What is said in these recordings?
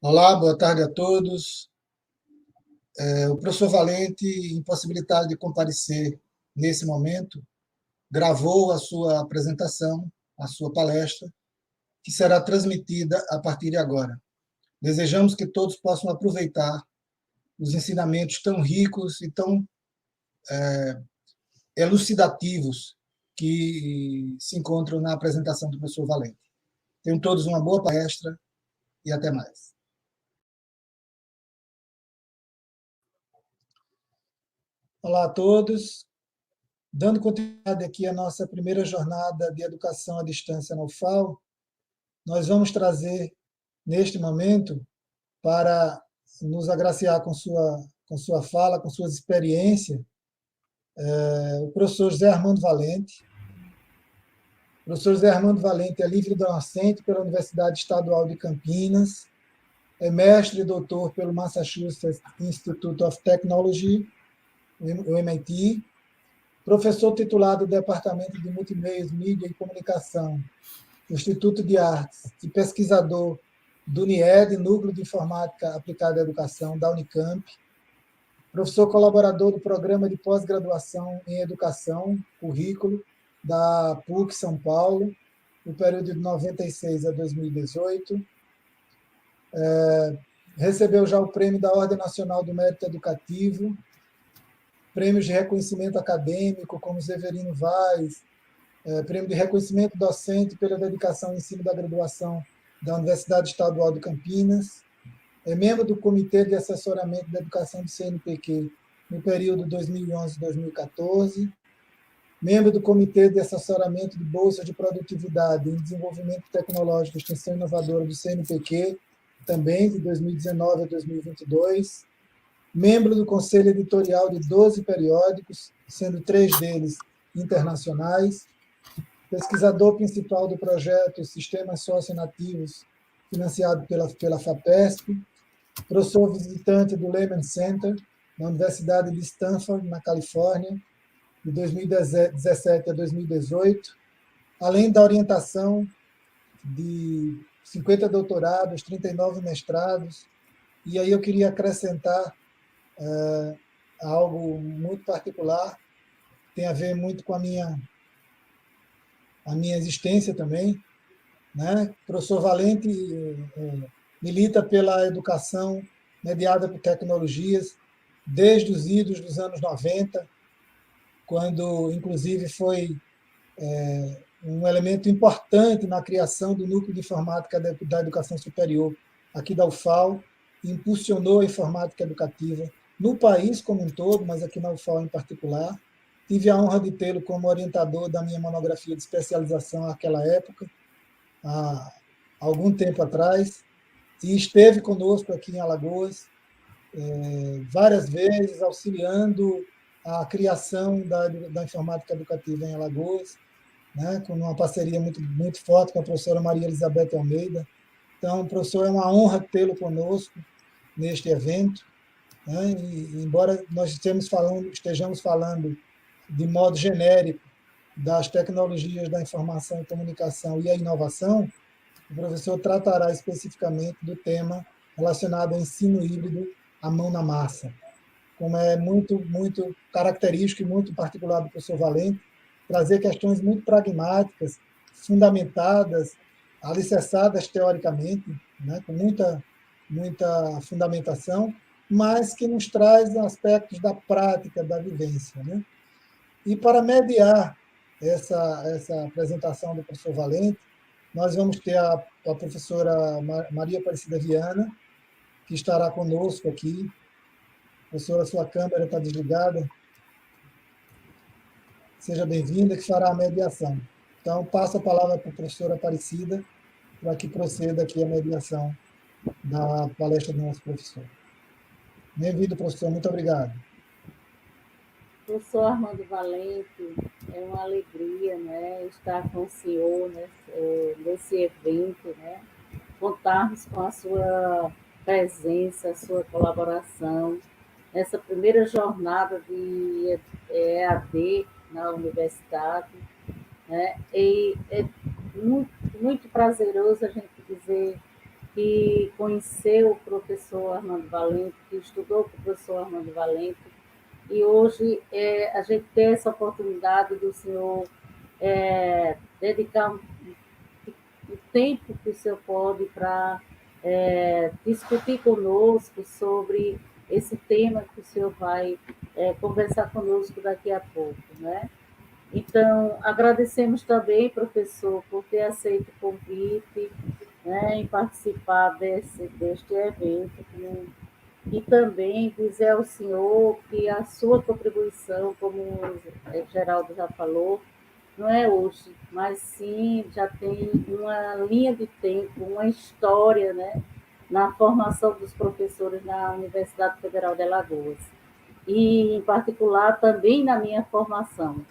Olá, boa tarde a todos. O professor Valente, impossibilitado de comparecer nesse momento, gravou a sua apresentação, a sua palestra, que será transmitida a partir de agora. Desejamos que todos possam aproveitar os ensinamentos tão ricos e tão elucidativos que se encontram na apresentação do professor Valente. Tenham todos uma boa palestra e até mais. Olá a todos. Dando continuidade aqui à nossa primeira jornada de educação à distância na UFAL, nós vamos trazer, neste momento, para nos agraciar com sua fala, com suas experiências, o professor José Armando Valente. O professor José Armando Valente é livre docente pela Universidade Estadual de Campinas, é mestre e doutor pelo Massachusetts Institute of Technology, o MIT, professor titular do Departamento de Multimeios, Mídia e Comunicação do Instituto de Artes e pesquisador do NIED, Núcleo de Informática Aplicada à Educação, da Unicamp, professor colaborador do Programa de Pós-Graduação em Educação, Currículo, da PUC São Paulo, no período de 96 a 2018. Recebeu já o prêmio da Ordem Nacional do Mérito Educativo, prêmios de reconhecimento acadêmico, como Severino Vaz, prêmio de reconhecimento docente pela dedicação ao ensino da graduação da Universidade Estadual de Campinas, é membro do Comitê de Assessoramento da Educação do CNPq no período 2011-2014, membro do Comitê de Assessoramento de Bolsas de Produtividade em Desenvolvimento Tecnológico e Extensão Inovadora do CNPq, também de 2019 a 2022, membro do Conselho Editorial de 12 periódicos, sendo 3 deles internacionais, pesquisador principal do projeto Sistemas Socionativos, financiado pela FAPESP, professor visitante do Lehman Center, na Universidade de Stanford, na Califórnia, de 2017 a 2018, além da orientação de 50 doutorados, 39 mestrados, e aí eu queria acrescentar algo muito particular, tem a ver muito com a minha existência também, né? O professor Valente milita pela educação mediada por tecnologias desde os idos dos anos 90, quando, inclusive, foi um elemento importante na criação do Núcleo de Informática da Educação Superior aqui da UFAL, impulsionou a informática educativa no país como um todo, mas aqui na UFAL em particular. Tive a honra de tê-lo como orientador da minha monografia de especialização naquela época, há algum tempo atrás, e esteve conosco aqui em Alagoas várias vezes, auxiliando a criação da informática educativa em Alagoas, né, com uma parceria muito forte com a professora Maria Elizabeth Almeida. Então, professor, é uma honra tê-lo conosco neste evento, né, e embora nós estejamos falando de modo genérico das tecnologias da informação e comunicação e a inovação, o professor tratará especificamente do tema relacionado ao ensino híbrido à mão na massa, como é muito característico e muito particular do professor Valente, trazer questões muito pragmáticas, fundamentadas, alicerçadas teoricamente, né, com muita fundamentação, mas que nos traz aspectos da prática, da vivência, né? E para mediar essa apresentação do professor Valente, nós vamos ter a professora Maria Aparecida Viana, que estará conosco aqui. Professora, sua câmera está desligada. Seja bem-vinda, que fará a mediação. Então, passo a palavra para a professora Aparecida, para que proceda aqui a mediação da palestra do nosso professor. Bem-vindo, professor. Muito obrigado. Professor Armando Valente, é uma alegria, né, estar com o senhor, né, nesse evento, né, contarmos com a sua presença, a sua colaboração, nessa primeira jornada de EAD na universidade, né, e é muito prazeroso a gente dizer que conheceu o professor Armando Valente, que estudou com o professor Armando Valente, e hoje a gente tem essa oportunidade do senhor dedicar o tempo que o senhor pode para discutir conosco sobre esse tema que o senhor vai conversar conosco daqui a pouco, né? Então, agradecemos também, professor, por ter aceito o convite, né, em participar deste evento, e também dizer ao senhor que a sua contribuição, como o Geraldo já falou, não é hoje, mas sim já tem uma linha de tempo, uma história, né, na formação dos professores na Universidade Federal de Alagoas. E, em particular, também na minha formação.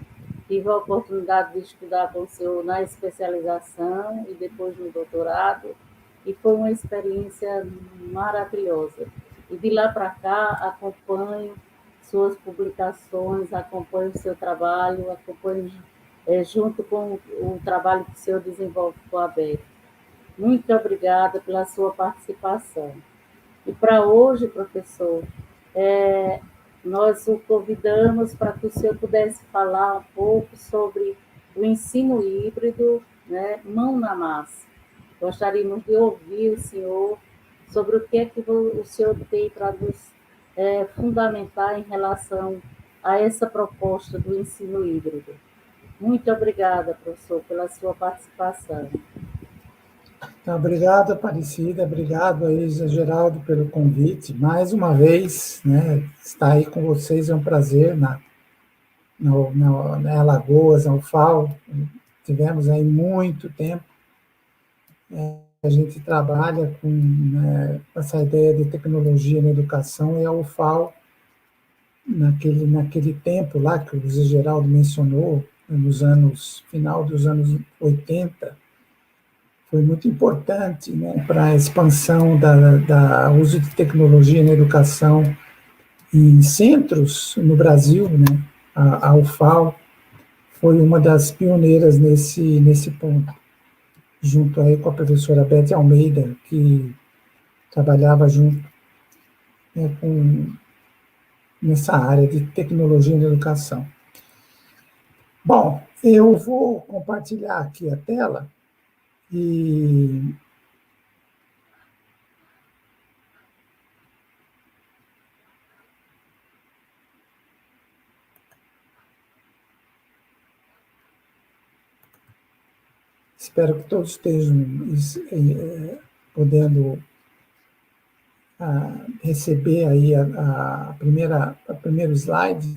Tive a oportunidade de estudar com o senhor na especialização e depois no doutorado, e foi uma experiência maravilhosa. E de lá para cá, acompanho suas publicações, acompanho o seu trabalho, acompanho junto com o trabalho que o senhor desenvolve com a ABEC. Muito obrigada pela sua participação. E para hoje, professor, nós o convidamos para que o senhor pudesse falar um pouco sobre o ensino híbrido, né, mão na massa. Gostaríamos de ouvir o senhor sobre o que é que o senhor tem para nos fundamentar em relação a essa proposta do ensino híbrido. Muito obrigada, professor, pela sua participação. Então, obrigado, Aparecida, obrigado aí, Zé Geraldo, pelo convite. Mais uma vez, né, estar aí com vocês é um prazer na Alagoas, na UFAL. Tivemos aí muito tempo. A gente trabalha com essa ideia de tecnologia na educação, e a UFAL, naquele tempo lá que o Zé Geraldo mencionou, final dos anos 80, foi muito importante, né, para a expansão da uso de tecnologia na educação em centros no Brasil, né? A UFAL foi uma das pioneiras nesse ponto, junto aí com a professora Beth Almeida, que trabalhava junto, né, nessa área de tecnologia na educação. Bom, eu vou compartilhar aqui a tela e espero que todos estejam podendo receber aí a primeiro slide.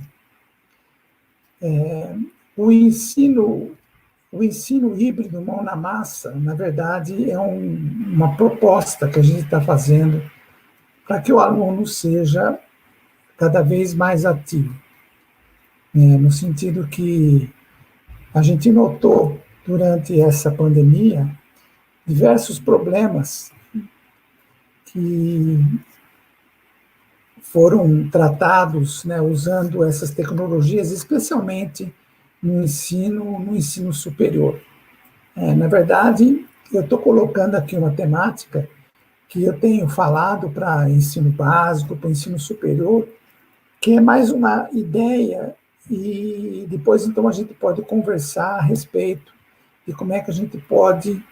O ensino híbrido mão na massa, na verdade, é uma proposta que a gente está fazendo para que o aluno seja cada vez mais ativo, né? No sentido que a gente notou durante essa pandemia diversos problemas que foram tratados, né, usando essas tecnologias, especialmente no ensino superior. Na verdade, eu estou colocando aqui uma temática que eu tenho falado para ensino básico, para ensino superior, que é mais uma ideia, e depois, então, a gente pode conversar a respeito de como é que a gente pode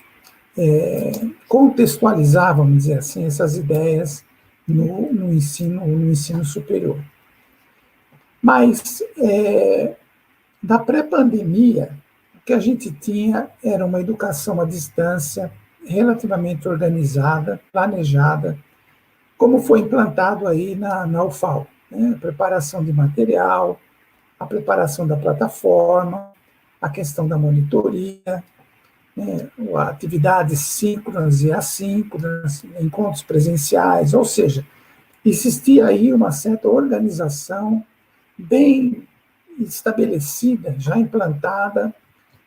contextualizar, vamos dizer assim, essas ideias no ensino superior. Mas, da pré-pandemia, o que a gente tinha era uma educação à distância relativamente organizada, planejada, como foi implantado aí na UFAL, né? A preparação de material, a preparação da plataforma, a questão da monitoria, né? Atividades síncronas e assíncronas, encontros presenciais, ou seja, existia aí uma certa organização bem estabelecida, já implantada,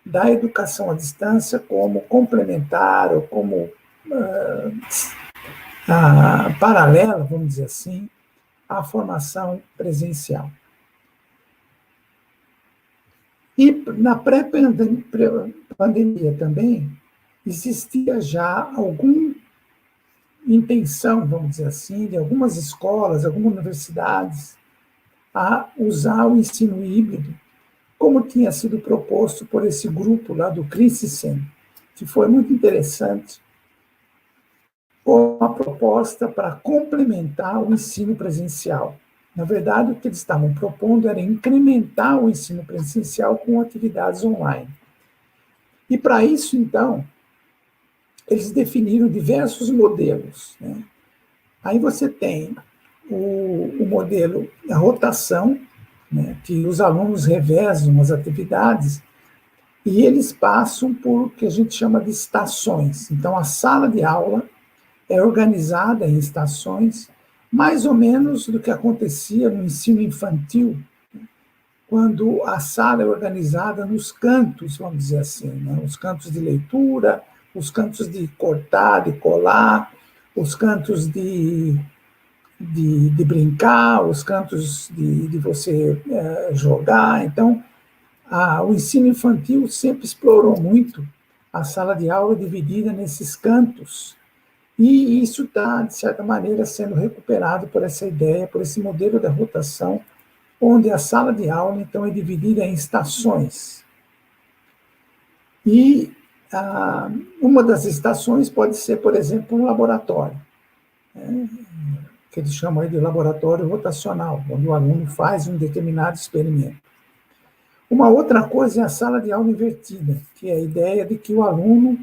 da educação à distância como complementar ou como paralela, vamos dizer assim, à formação presencial. E na pré-pandemia também existia já algum intenção, vamos dizer assim, de algumas escolas, algumas universidades, a usar o ensino híbrido, como tinha sido proposto por esse grupo lá do Christensen, que foi muito interessante, com uma proposta para complementar o ensino presencial. Na verdade, o que eles estavam propondo era incrementar o ensino presencial com atividades online. E, para isso, então, eles definiram diversos modelos, né? Aí você tem o modelo da rotação, né, que os alunos revezam as atividades e eles passam por o que a gente chama de estações. Então, a sala de aula é organizada em estações, mais ou menos do que acontecia no ensino infantil, quando a sala é organizada nos cantos, vamos dizer assim, né? Os cantos de leitura, os cantos de cortar, de colar, os cantos de brincar, os cantos de você jogar. Então, o ensino infantil sempre explorou muito a sala de aula dividida nesses cantos. E isso está, de certa maneira, sendo recuperado por essa ideia, por esse modelo da rotação, onde a sala de aula, então, é dividida em estações. E uma das estações pode ser, por exemplo, um laboratório, né, que eles chamam aí de laboratório rotacional, onde o aluno faz um determinado experimento. Uma outra coisa é a sala de aula invertida, que é a ideia de que o aluno,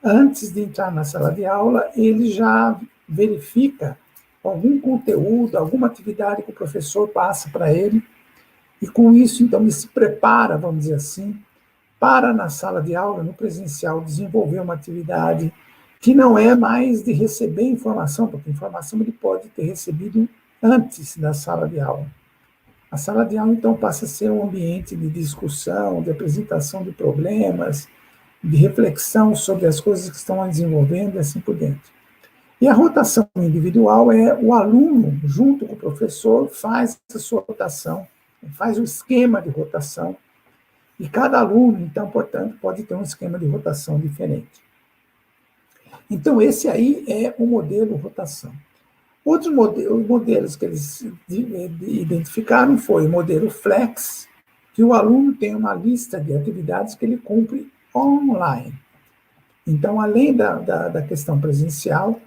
antes de entrar na sala de aula, ele já verifica algum conteúdo, alguma atividade que o professor passa para ele, e com isso, então, ele se prepara, vamos dizer assim, para na sala de aula, no presencial, desenvolver uma atividade que não é mais de receber informação, porque informação ele pode ter recebido antes da sala de aula. A sala de aula, então, passa a ser um ambiente de discussão, de apresentação de problemas, de reflexão sobre as coisas que estão desenvolvendo e assim por diante. E a rotação individual é o aluno, junto com o professor, faz a sua rotação, faz o esquema de rotação, e cada aluno, então, portanto, pode ter um esquema de rotação diferente. Então, esse aí é o modelo rotação. Outros modelos que eles identificaram foi o modelo flex, que o aluno tem uma lista de atividades que ele cumpre online. Então, além da questão presencial,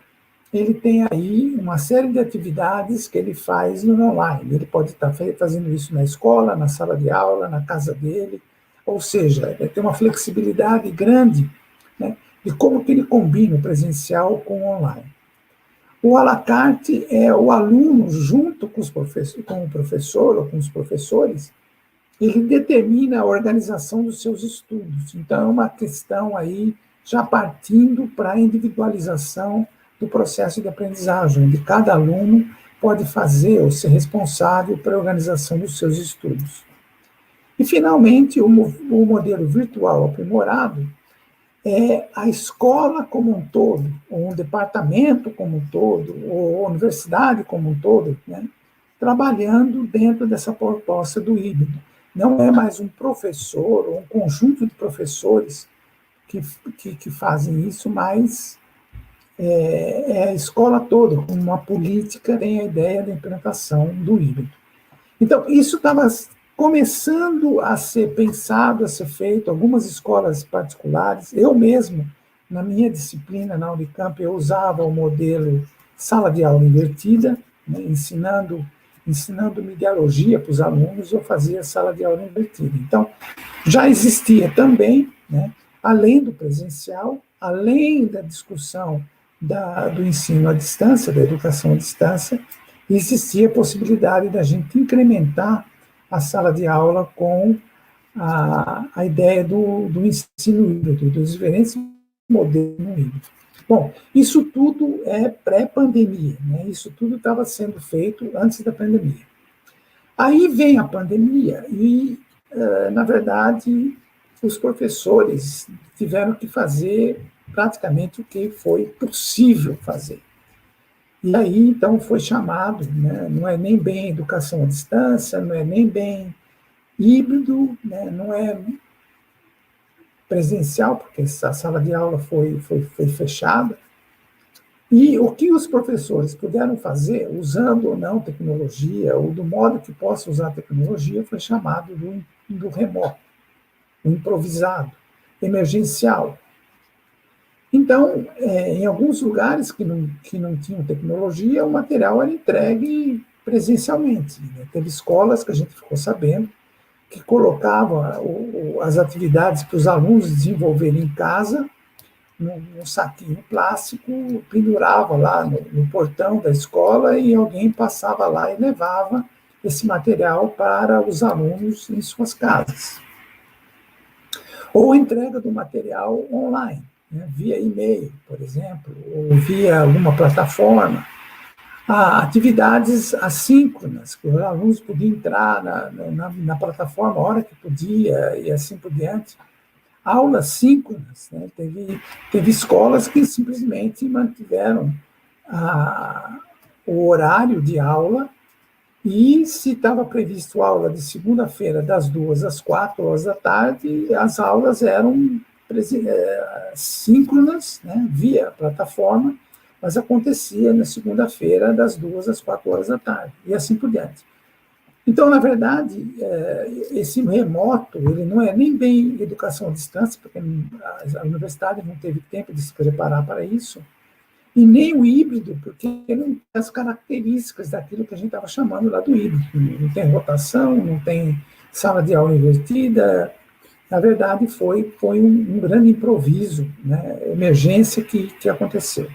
ele tem aí uma série de atividades que ele faz no online. Ele pode estar fazendo isso na escola, na sala de aula, na casa dele, ou seja, ele tem uma flexibilidade grande, né, de como que ele combina o presencial com o online. O à la carte é o aluno, junto com o professor ou com os professores, ele determina a organização dos seus estudos. Então, é uma questão aí já partindo para a individualização do processo de aprendizagem, onde cada aluno pode fazer ou ser responsável pela organização dos seus estudos. E, finalmente, o modelo virtual aprimorado é a escola como um todo, ou um departamento como um todo, ou a universidade como um todo, né, trabalhando dentro dessa proposta do híbrido. Não é mais um professor ou um conjunto de professores que fazem isso, mas é a escola toda, com uma política, tem a ideia da implementação do híbrido. Então, isso estava começando a ser pensado, a ser feito, algumas escolas particulares. Eu mesmo, na minha disciplina na Unicamp, eu usava o modelo sala de aula invertida, né, ensinando mediologia para os alunos, eu fazia sala de aula invertida. Então, já existia também, né, além do presencial, além da discussão do ensino à distância, da educação à distância, existia a possibilidade da gente incrementar a sala de aula com a ideia do ensino híbrido, dos diferentes modelos no híbrido. Bom, isso tudo é pré-pandemia, né? Isso tudo estava sendo feito antes da pandemia. Aí vem a pandemia e, na verdade, os professores tiveram que fazer praticamente o que foi possível fazer. E aí, então, foi chamado, né, não é nem bem educação à distância, não é nem bem híbrido, né, não é presencial, porque a sala de aula foi fechada, E o que os professores puderam fazer, usando ou não tecnologia, ou do modo que possa usar a tecnologia, foi chamado do remoto, do improvisado, emergencial. Então, em alguns lugares que não tinham tecnologia, o material era entregue presencialmente, né? Teve escolas que a gente ficou sabendo que colocavam as atividades para os alunos desenvolverem em casa, num saquinho plástico, pendurava lá no portão da escola e alguém passava lá e levava esse material para os alunos em suas casas. Ou entrega do material online, né, via e-mail, por exemplo, ou via alguma plataforma. Atividades assíncronas, que os alunos podiam entrar na plataforma a hora que podia e assim por diante. Aulas síncronas, né? Teve escolas que simplesmente mantiveram o horário de aula e se estava previsto aula de segunda-feira das 2 às 4 horas da tarde, as aulas eram síncronas, né? Via plataforma, mas acontecia na segunda-feira das 2 às 4 horas da tarde e assim por diante. Então, na verdade, esse remoto, ele não é nem bem educação à distância, porque a universidade não teve tempo de se preparar para isso, e nem o híbrido, porque não tem as características daquilo que a gente estava chamando lá do híbrido. Não tem rotação, não tem sala de aula invertida. Na verdade, foi um grande improviso, né, emergência que aconteceu.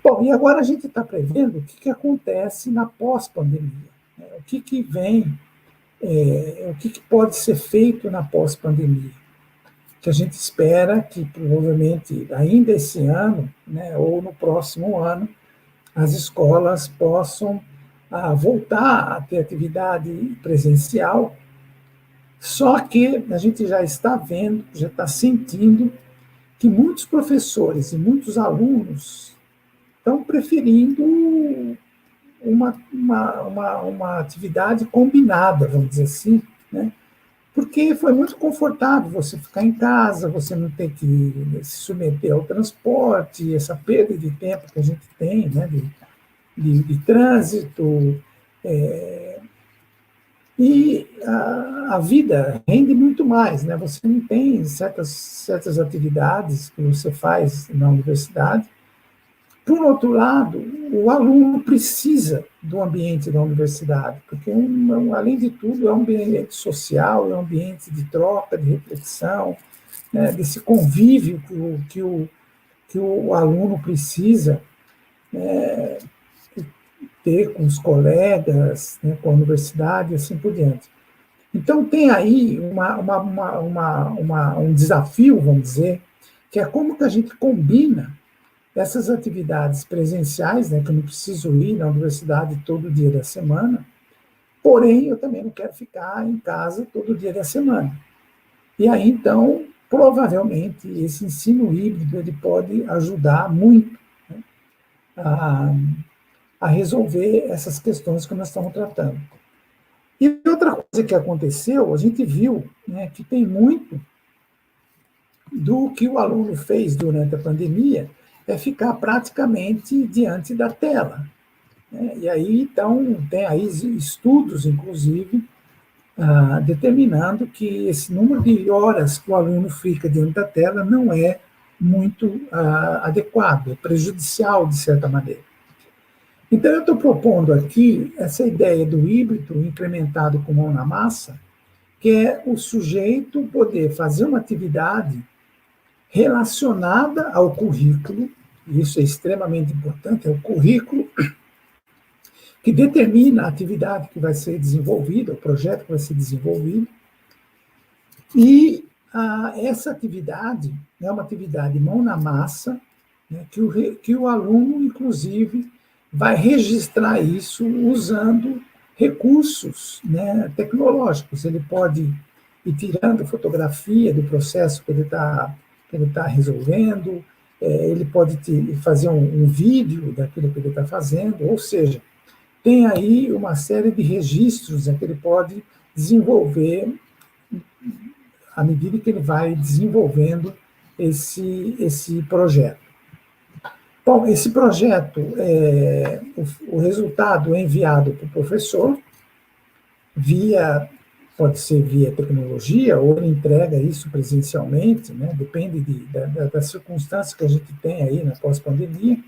Bom, e agora a gente está prevendo o que acontece na pós-pandemia. O que vem, o que pode ser feito na pós-pandemia, que a gente espera que provavelmente ainda esse ano, né, ou no próximo ano, as escolas possam voltar a ter atividade presencial, só que a gente já está vendo, já está sentindo que muitos professores e muitos alunos estão preferindo uma atividade combinada, vamos dizer assim, né? Porque foi muito confortável você ficar em casa, você não ter que se submeter ao transporte, essa perda de tempo que a gente tem, né? de trânsito, e a vida rende muito mais, né? Você não tem certas atividades que você faz na universidade. Por outro lado, o aluno precisa do ambiente da universidade, porque, além de tudo, é um ambiente social, é um ambiente de troca, de reflexão, né, desse convívio que o aluno precisa ter com os colegas, né, com a universidade e assim por diante. Então, tem aí um desafio, vamos dizer, que é como que a gente combina essas atividades presenciais, né, que eu não preciso ir na universidade todo dia da semana, porém, eu também não quero ficar em casa todo dia da semana. E aí, então, provavelmente, esse ensino híbrido ele pode ajudar muito, né, a resolver essas questões que nós estamos tratando. E outra coisa que aconteceu, a gente viu, né, que tem muito do que o aluno fez durante a pandemia, é ficar praticamente diante da tela, né? E aí, então, tem aí estudos, inclusive, determinando que esse número de horas que o aluno fica diante da tela não é muito adequado, é prejudicial, de certa maneira. Então, eu estou propondo aqui essa ideia do híbrido incrementado com mão na massa, que é o sujeito poder fazer uma atividade relacionada ao currículo, e isso é extremamente importante, é o currículo que determina a atividade que vai ser desenvolvida, o projeto que vai ser desenvolvido, e essa atividade é uma atividade mão na massa, né, que o aluno, inclusive, vai registrar isso usando recursos, né, tecnológicos. Ele pode ir tirando fotografia do processo que ele está resolvendo, ele pode fazer um vídeo daquilo que ele está fazendo, ou seja, tem aí uma série de registros, né, que ele pode desenvolver à medida que ele vai desenvolvendo esse projeto. Bom, esse projeto, o resultado é enviado para o professor, pode ser via tecnologia, ou ele entrega isso presencialmente, né? Depende da circunstância que a gente tem aí na pós-pandemia.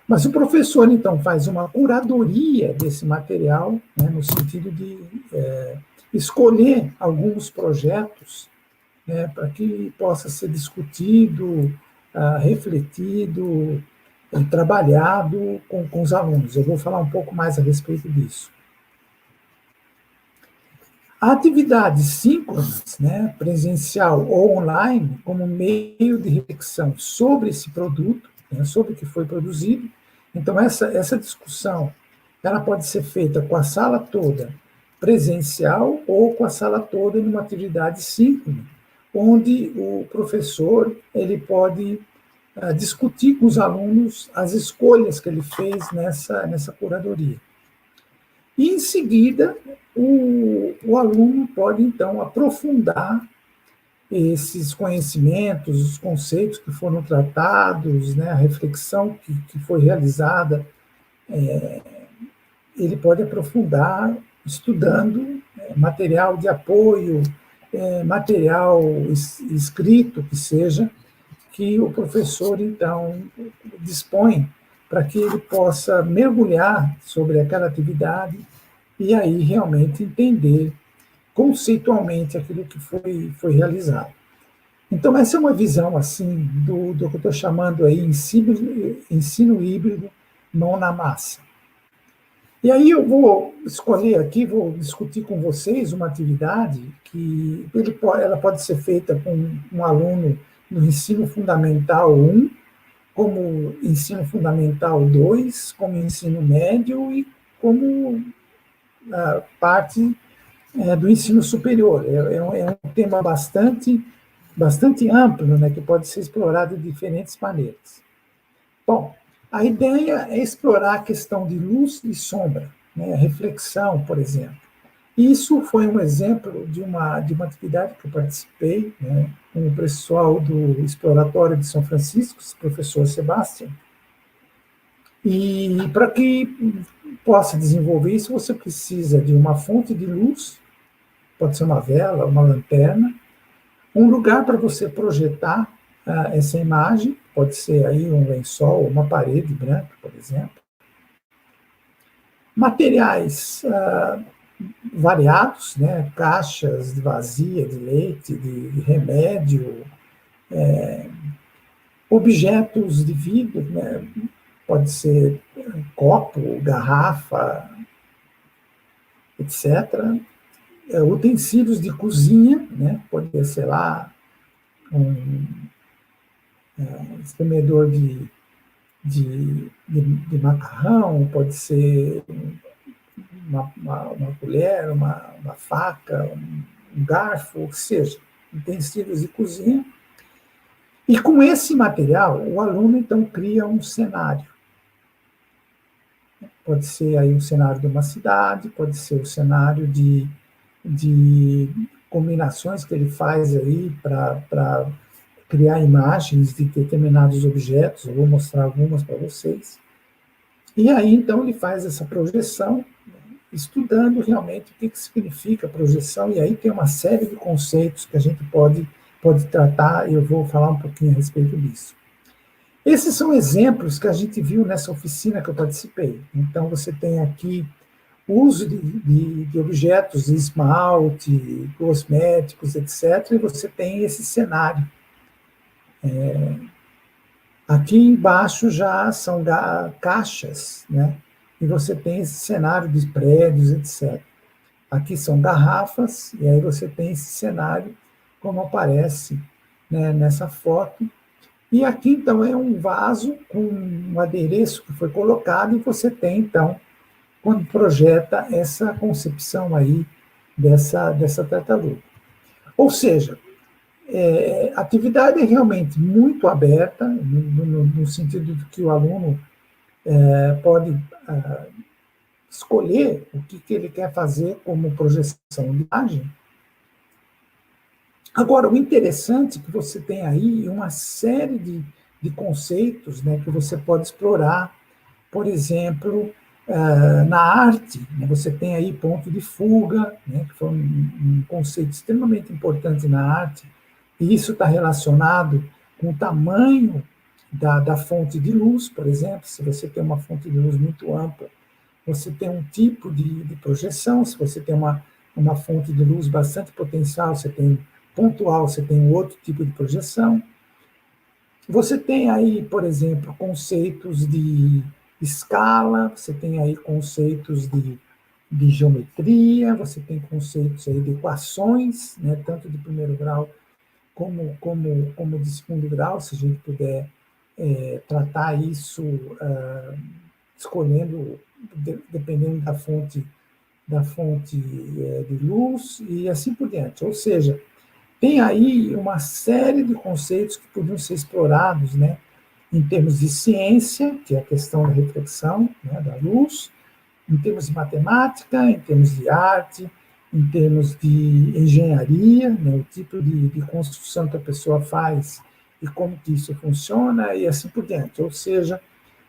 Mas o professor, então, faz uma curadoria desse material, né, no sentido de escolher alguns projetos, né, para que possa ser discutido, refletido, trabalhado com os alunos. Eu vou falar um pouco mais a respeito disso. A atividade síncronas, né, presencial ou online, como meio de reflexão sobre esse produto, né, sobre o que foi produzido. Então, essa discussão ela pode ser feita com a sala toda presencial ou com a sala toda numa atividade síncrona, onde o professor ele pode discutir com os alunos as escolhas que ele fez nessa curadoria. E, em seguida, o aluno pode, então, aprofundar esses conhecimentos, os conceitos que foram tratados, né, a reflexão que foi realizada, ele pode aprofundar estudando material de apoio, material escrito, que seja, que o professor, então, dispõe para que ele possa mergulhar sobre aquela atividade e aí realmente entender conceitualmente aquilo que foi realizado. Então, essa é uma visão, assim, do que eu estou chamando aí ensino híbrido, mão na massa. E aí eu vou escolher aqui, vou discutir com vocês uma atividade que ela pode ser feita com um aluno no ensino fundamental 1, como ensino fundamental 2, como ensino médio e como parte do ensino superior. É um tema bastante amplo, né, que pode ser explorado de diferentes maneiras. Bom, a ideia é explorar a questão de luz e sombra, né, reflexão, por exemplo. Isso foi um exemplo de uma atividade que eu participei, né, com o pessoal do Exploratório de São Francisco, o professor Sebastião. E para que possa desenvolver isso, você precisa de uma fonte de luz, pode ser uma vela, uma lanterna, um lugar para você projetar essa imagem, pode ser aí um lençol, uma parede branca, por exemplo. Materiais variados, né? Caixas vazias de leite, de remédio, objetos de vidro, né? Pode ser copo, garrafa, etc. Utensílios de cozinha, né? Pode ser lá um espremedor de macarrão, pode ser uma colher, uma faca, um garfo, o que seja, utensílios de cozinha. E com esse material, o aluno, então, cria um cenário. Pode ser aí um cenário de uma cidade, pode ser o cenário de combinações que ele faz aí para criar imagens de determinados objetos. Eu vou mostrar algumas para vocês. E aí, então, ele faz essa projeção, estudando realmente o que significa projeção, e aí tem uma série de conceitos que a gente pode tratar, e eu vou falar um pouquinho a respeito disso. Esses são exemplos que a gente viu nessa oficina que eu participei. Então, você tem aqui o uso de objetos de esmalte, cosméticos, etc., e você tem esse cenário. Aqui embaixo já são caixas, né? E você tem esse cenário de prédios, etc. Aqui são garrafas, e aí você tem esse cenário, como aparece, né, nessa foto. E aqui, então, é um vaso com um adereço que foi colocado, e você tem, então, quando projeta essa concepção aí dessa tartaruga. Ou seja, a atividade é realmente muito aberta, no sentido de que o aluno pode escolher o que ele quer fazer como projeção de imagem. Agora, o interessante é que você tem aí uma série de conceitos, né, que você pode explorar, por exemplo, na arte, né, você tem aí ponto de fuga, né, que foi um conceito extremamente importante na arte, e isso está relacionado com o tamanho da fonte de luz, por exemplo. Se você tem uma fonte de luz muito ampla, você tem um tipo de projeção. Se você tem uma fonte de luz bastante potencial, você tem pontual, você tem outro tipo de projeção. Você tem aí, por exemplo, conceitos de escala, você tem aí conceitos de geometria, você tem conceitos aí de equações, né, tanto de primeiro grau como de segundo grau, se a gente puder tratar isso escolhendo, dependendo da fonte de luz e assim por diante. Ou seja, tem aí uma série de conceitos que podiam ser explorados, né, em termos de ciência, que é a questão da reflexão, né, da luz, em termos de matemática, em termos de arte, em termos de engenharia, né, o tipo de construção que a pessoa faz e como que isso funciona, e assim por diante. Ou seja,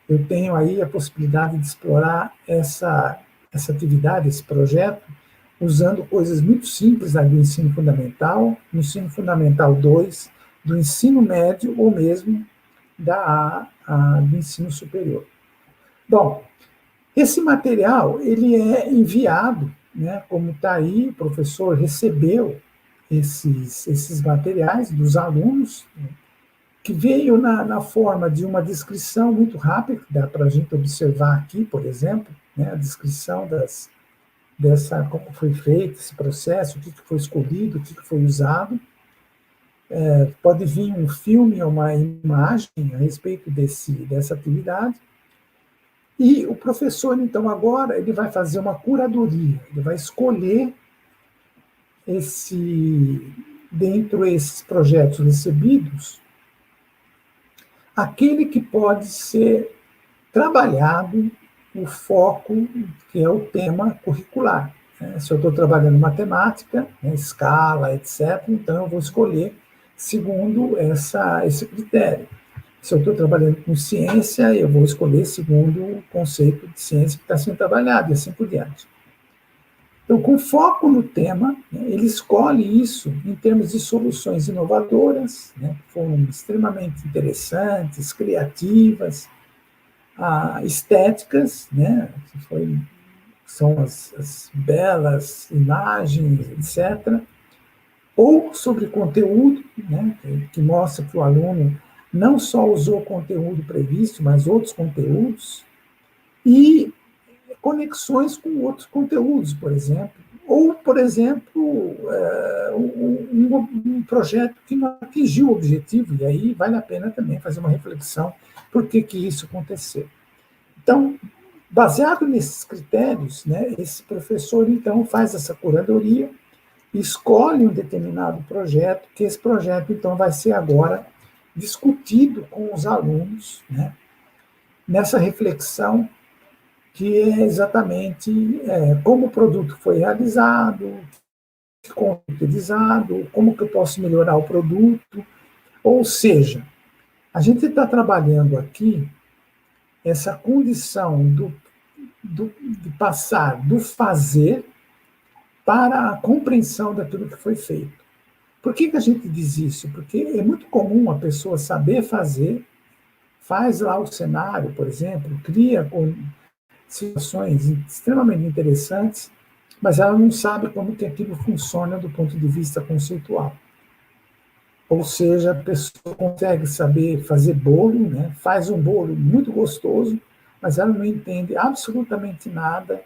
eu tenho aí a possibilidade de explorar essa atividade, esse projeto, usando coisas muito simples do ensino fundamental 2, do ensino médio ou mesmo do ensino superior. Bom, esse material ele é enviado, né, como está aí, o professor recebeu esses materiais dos alunos, né, que veio na forma de uma descrição muito rápida, que dá para a gente observar aqui, por exemplo, né, a descrição como foi feito esse processo, o que foi escolhido, o que foi usado. Pode vir um filme ou uma imagem a respeito dessa atividade. E o professor, então, agora, ele vai fazer uma curadoria, ele vai escolher dentro desses projetos recebidos, aquele que pode ser trabalhado, o foco, que é o tema curricular. Se eu estou trabalhando matemática, escala, etc., então eu vou escolher segundo esse critério. Se eu estou trabalhando com ciência, eu vou escolher segundo o conceito de ciência que está sendo trabalhado, e assim por diante. Então, com foco no tema, ele escolhe isso em termos de soluções inovadoras, que foram extremamente interessantes, criativas, estéticas, que são as belas imagens, etc., ou sobre conteúdo, que mostra que o aluno não só usou o conteúdo previsto, mas outros conteúdos, e conexões com outros conteúdos, por exemplo, ou, por exemplo, um projeto que não atingiu o objetivo, e aí vale a pena também fazer uma reflexão por que isso aconteceu. Então, baseado nesses critérios, esse professor, então, faz essa curadoria, escolhe um determinado projeto, que esse projeto, então, vai ser agora discutido com os alunos, nessa reflexão que é exatamente como o produto foi realizado, como foi utilizado, como que eu posso melhorar o produto. Ou seja, a gente está trabalhando aqui essa condição de passar do fazer para a compreensão daquilo que foi feito. Por que a gente diz isso? Porque é muito comum a pessoa saber fazer, faz lá o cenário, por exemplo, cria situações extremamente interessantes, mas ela não sabe como que aquilo funciona do ponto de vista conceitual. Ou seja, a pessoa consegue saber fazer bolo, faz um bolo muito gostoso, mas ela não entende absolutamente nada,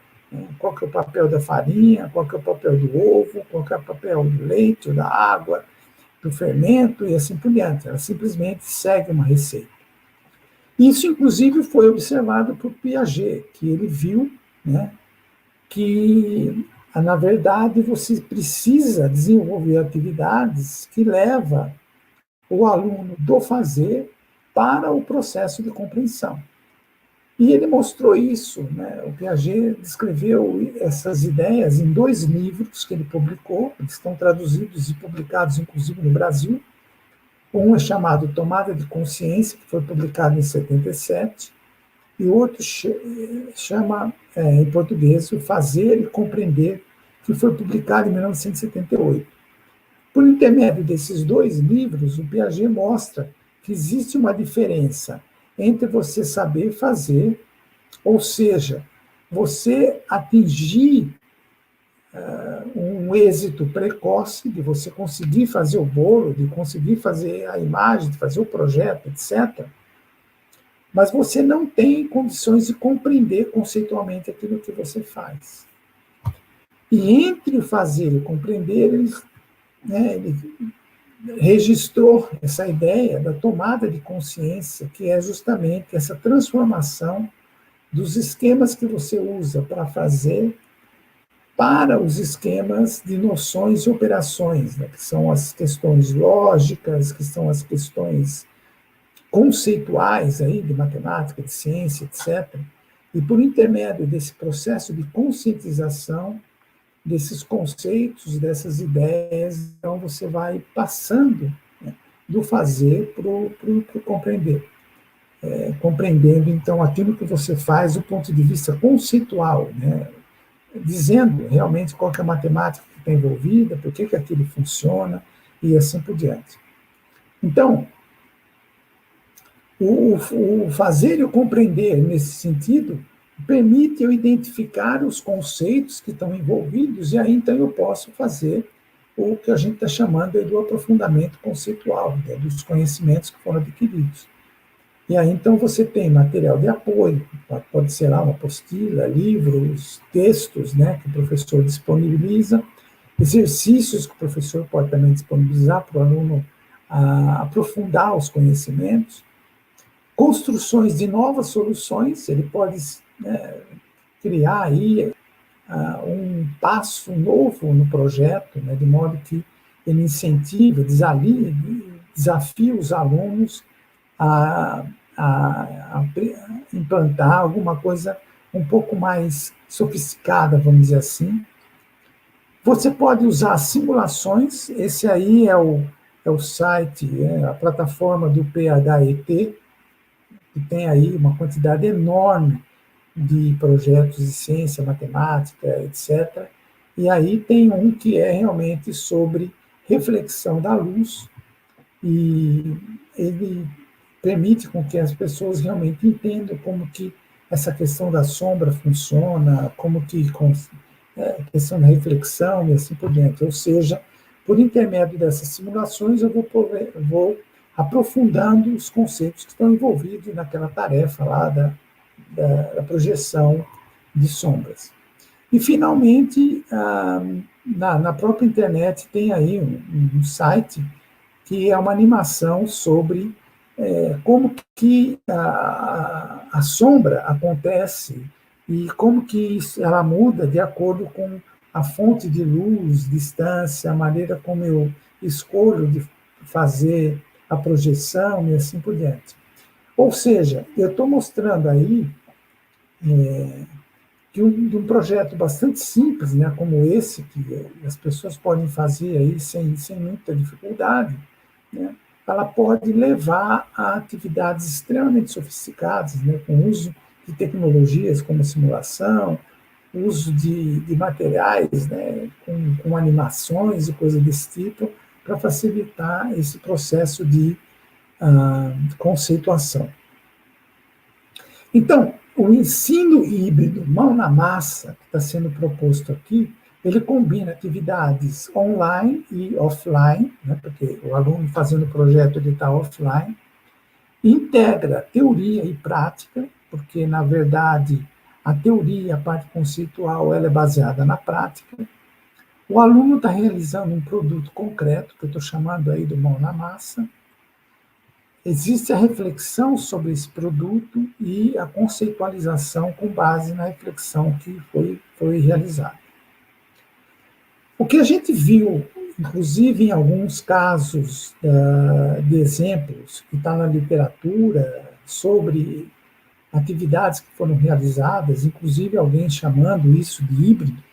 qual que é o papel da farinha, qual que é o papel do ovo, qual que é o papel do leite, ou da água, do fermento e assim por diante. Ela simplesmente segue uma receita. Isso, inclusive, foi observado por Piaget, que ele viu que, na verdade, você precisa desenvolver atividades que levam o aluno do fazer para o processo de compreensão. E ele mostrou isso, o Piaget descreveu essas ideias em 2 livros que ele publicou, que estão traduzidos e publicados, inclusive, no Brasil, Um é chamado Tomada de Consciência, que foi publicado em 77, e o outro chama, em português, O Fazer e Compreender, que foi publicado em 1978. Por intermédio desses dois livros, o Piaget mostra que existe uma diferença entre você saber fazer, ou seja, você atingir um êxito precoce, de você conseguir fazer o bolo, de conseguir fazer a imagem, de fazer o projeto, etc., mas você não tem condições de compreender conceitualmente aquilo que você faz. E entre o fazer e o compreender, ele registrou essa ideia da tomada de consciência, que é justamente essa transformação dos esquemas que você usa para fazer para os esquemas de noções e operações, né, que são as questões lógicas, que são as questões conceituais aí de matemática, de ciência, etc. E por intermédio desse processo de conscientização desses conceitos, dessas ideias, então você vai passando, né, do fazer para o compreender. Compreendendo, então, aquilo que você faz do ponto de vista conceitual, né, dizendo realmente qual que é a matemática que está envolvida, por que aquilo funciona, e assim por diante. Então, o fazer e o compreender, nesse sentido, permite eu identificar os conceitos que estão envolvidos, e aí, então, eu posso fazer o que a gente está chamando do aprofundamento conceitual, né, dos conhecimentos que foram adquiridos. E aí, então, você tem material de apoio, pode ser lá uma apostila, livros, textos, né, que o professor disponibiliza, exercícios que o professor pode também disponibilizar para o aluno aprofundar os conhecimentos, construções de novas soluções, ele pode, né, criar aí um passo novo no projeto, né, de modo que ele incentiva, desafia os alunos a implantar alguma coisa um pouco mais sofisticada, vamos dizer assim. Você pode usar simulações, esse aí é o site, a plataforma do PHET, que tem aí uma quantidade enorme de projetos de ciência, matemática, etc. E aí tem um que é realmente sobre reflexão da luz, e ele permite com que as pessoas realmente entendam como que essa questão da sombra funciona, como que a questão da reflexão e assim por diante. Ou seja, por intermédio dessas simulações, eu vou aprofundando os conceitos que estão envolvidos naquela tarefa lá da projeção de sombras. E, finalmente, na própria internet tem aí um site que é uma animação sobre como que a sombra acontece e como que ela muda de acordo com a fonte de luz, distância, a maneira como eu escolho de fazer a projeção e assim por diante. Ou seja, eu estou mostrando aí de um projeto bastante simples, né, como esse, que as pessoas podem fazer aí sem muita dificuldade, né, ela pode levar a atividades extremamente sofisticadas, né, com uso de tecnologias como simulação, uso de materiais, né, com animações e coisas desse tipo, para facilitar esse processo de conceituação. Então, o ensino híbrido, mão na massa, que está sendo proposto aqui, ele combina atividades online e offline, né, porque o aluno fazendo o projeto ele está offline, integra teoria e prática, porque, na verdade, a teoria, a parte conceitual, ela é baseada na prática. O aluno está realizando um produto concreto, que eu estou chamando aí do mão na massa. Existe a reflexão sobre esse produto e a conceitualização com base na reflexão que foi realizada. O que a gente viu, inclusive em alguns casos de exemplos que está na literatura sobre atividades que foram realizadas, inclusive alguém chamando isso de híbrido,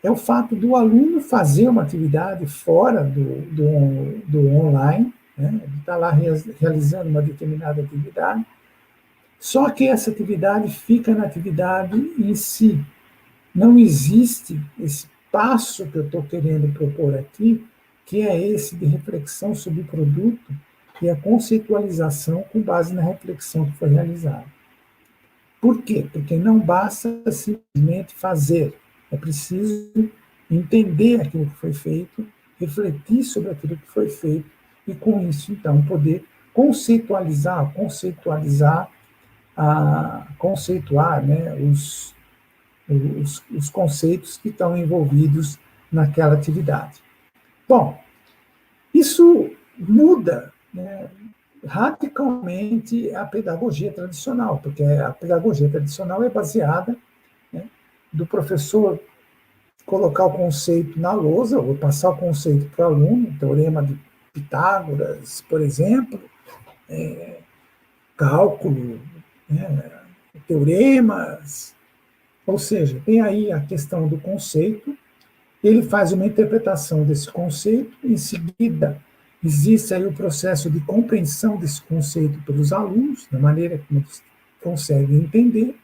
é o fato do aluno fazer uma atividade fora do online, né? Ele está lá realizando uma determinada atividade, só que essa atividade fica na atividade em si. Não existe esse passo que eu estou querendo propor aqui, que é esse de reflexão sobre o produto e a conceitualização com base na reflexão que foi realizada. Por quê? Porque não basta simplesmente fazer, é preciso entender aquilo que foi feito, refletir sobre aquilo que foi feito e, com isso, então, poder conceituar, né, os conceitos que estão envolvidos naquela atividade. Bom, isso muda, né, radicalmente a pedagogia tradicional, porque a pedagogia tradicional é baseada, né, do professor colocar o conceito na lousa, ou passar o conceito para o aluno, teorema de Pitágoras, por exemplo, cálculo, né, teoremas, ou seja, tem aí a questão do conceito, ele faz uma interpretação desse conceito, em seguida existe aí o processo de compreensão desse conceito pelos alunos, da maneira como eles conseguem entender,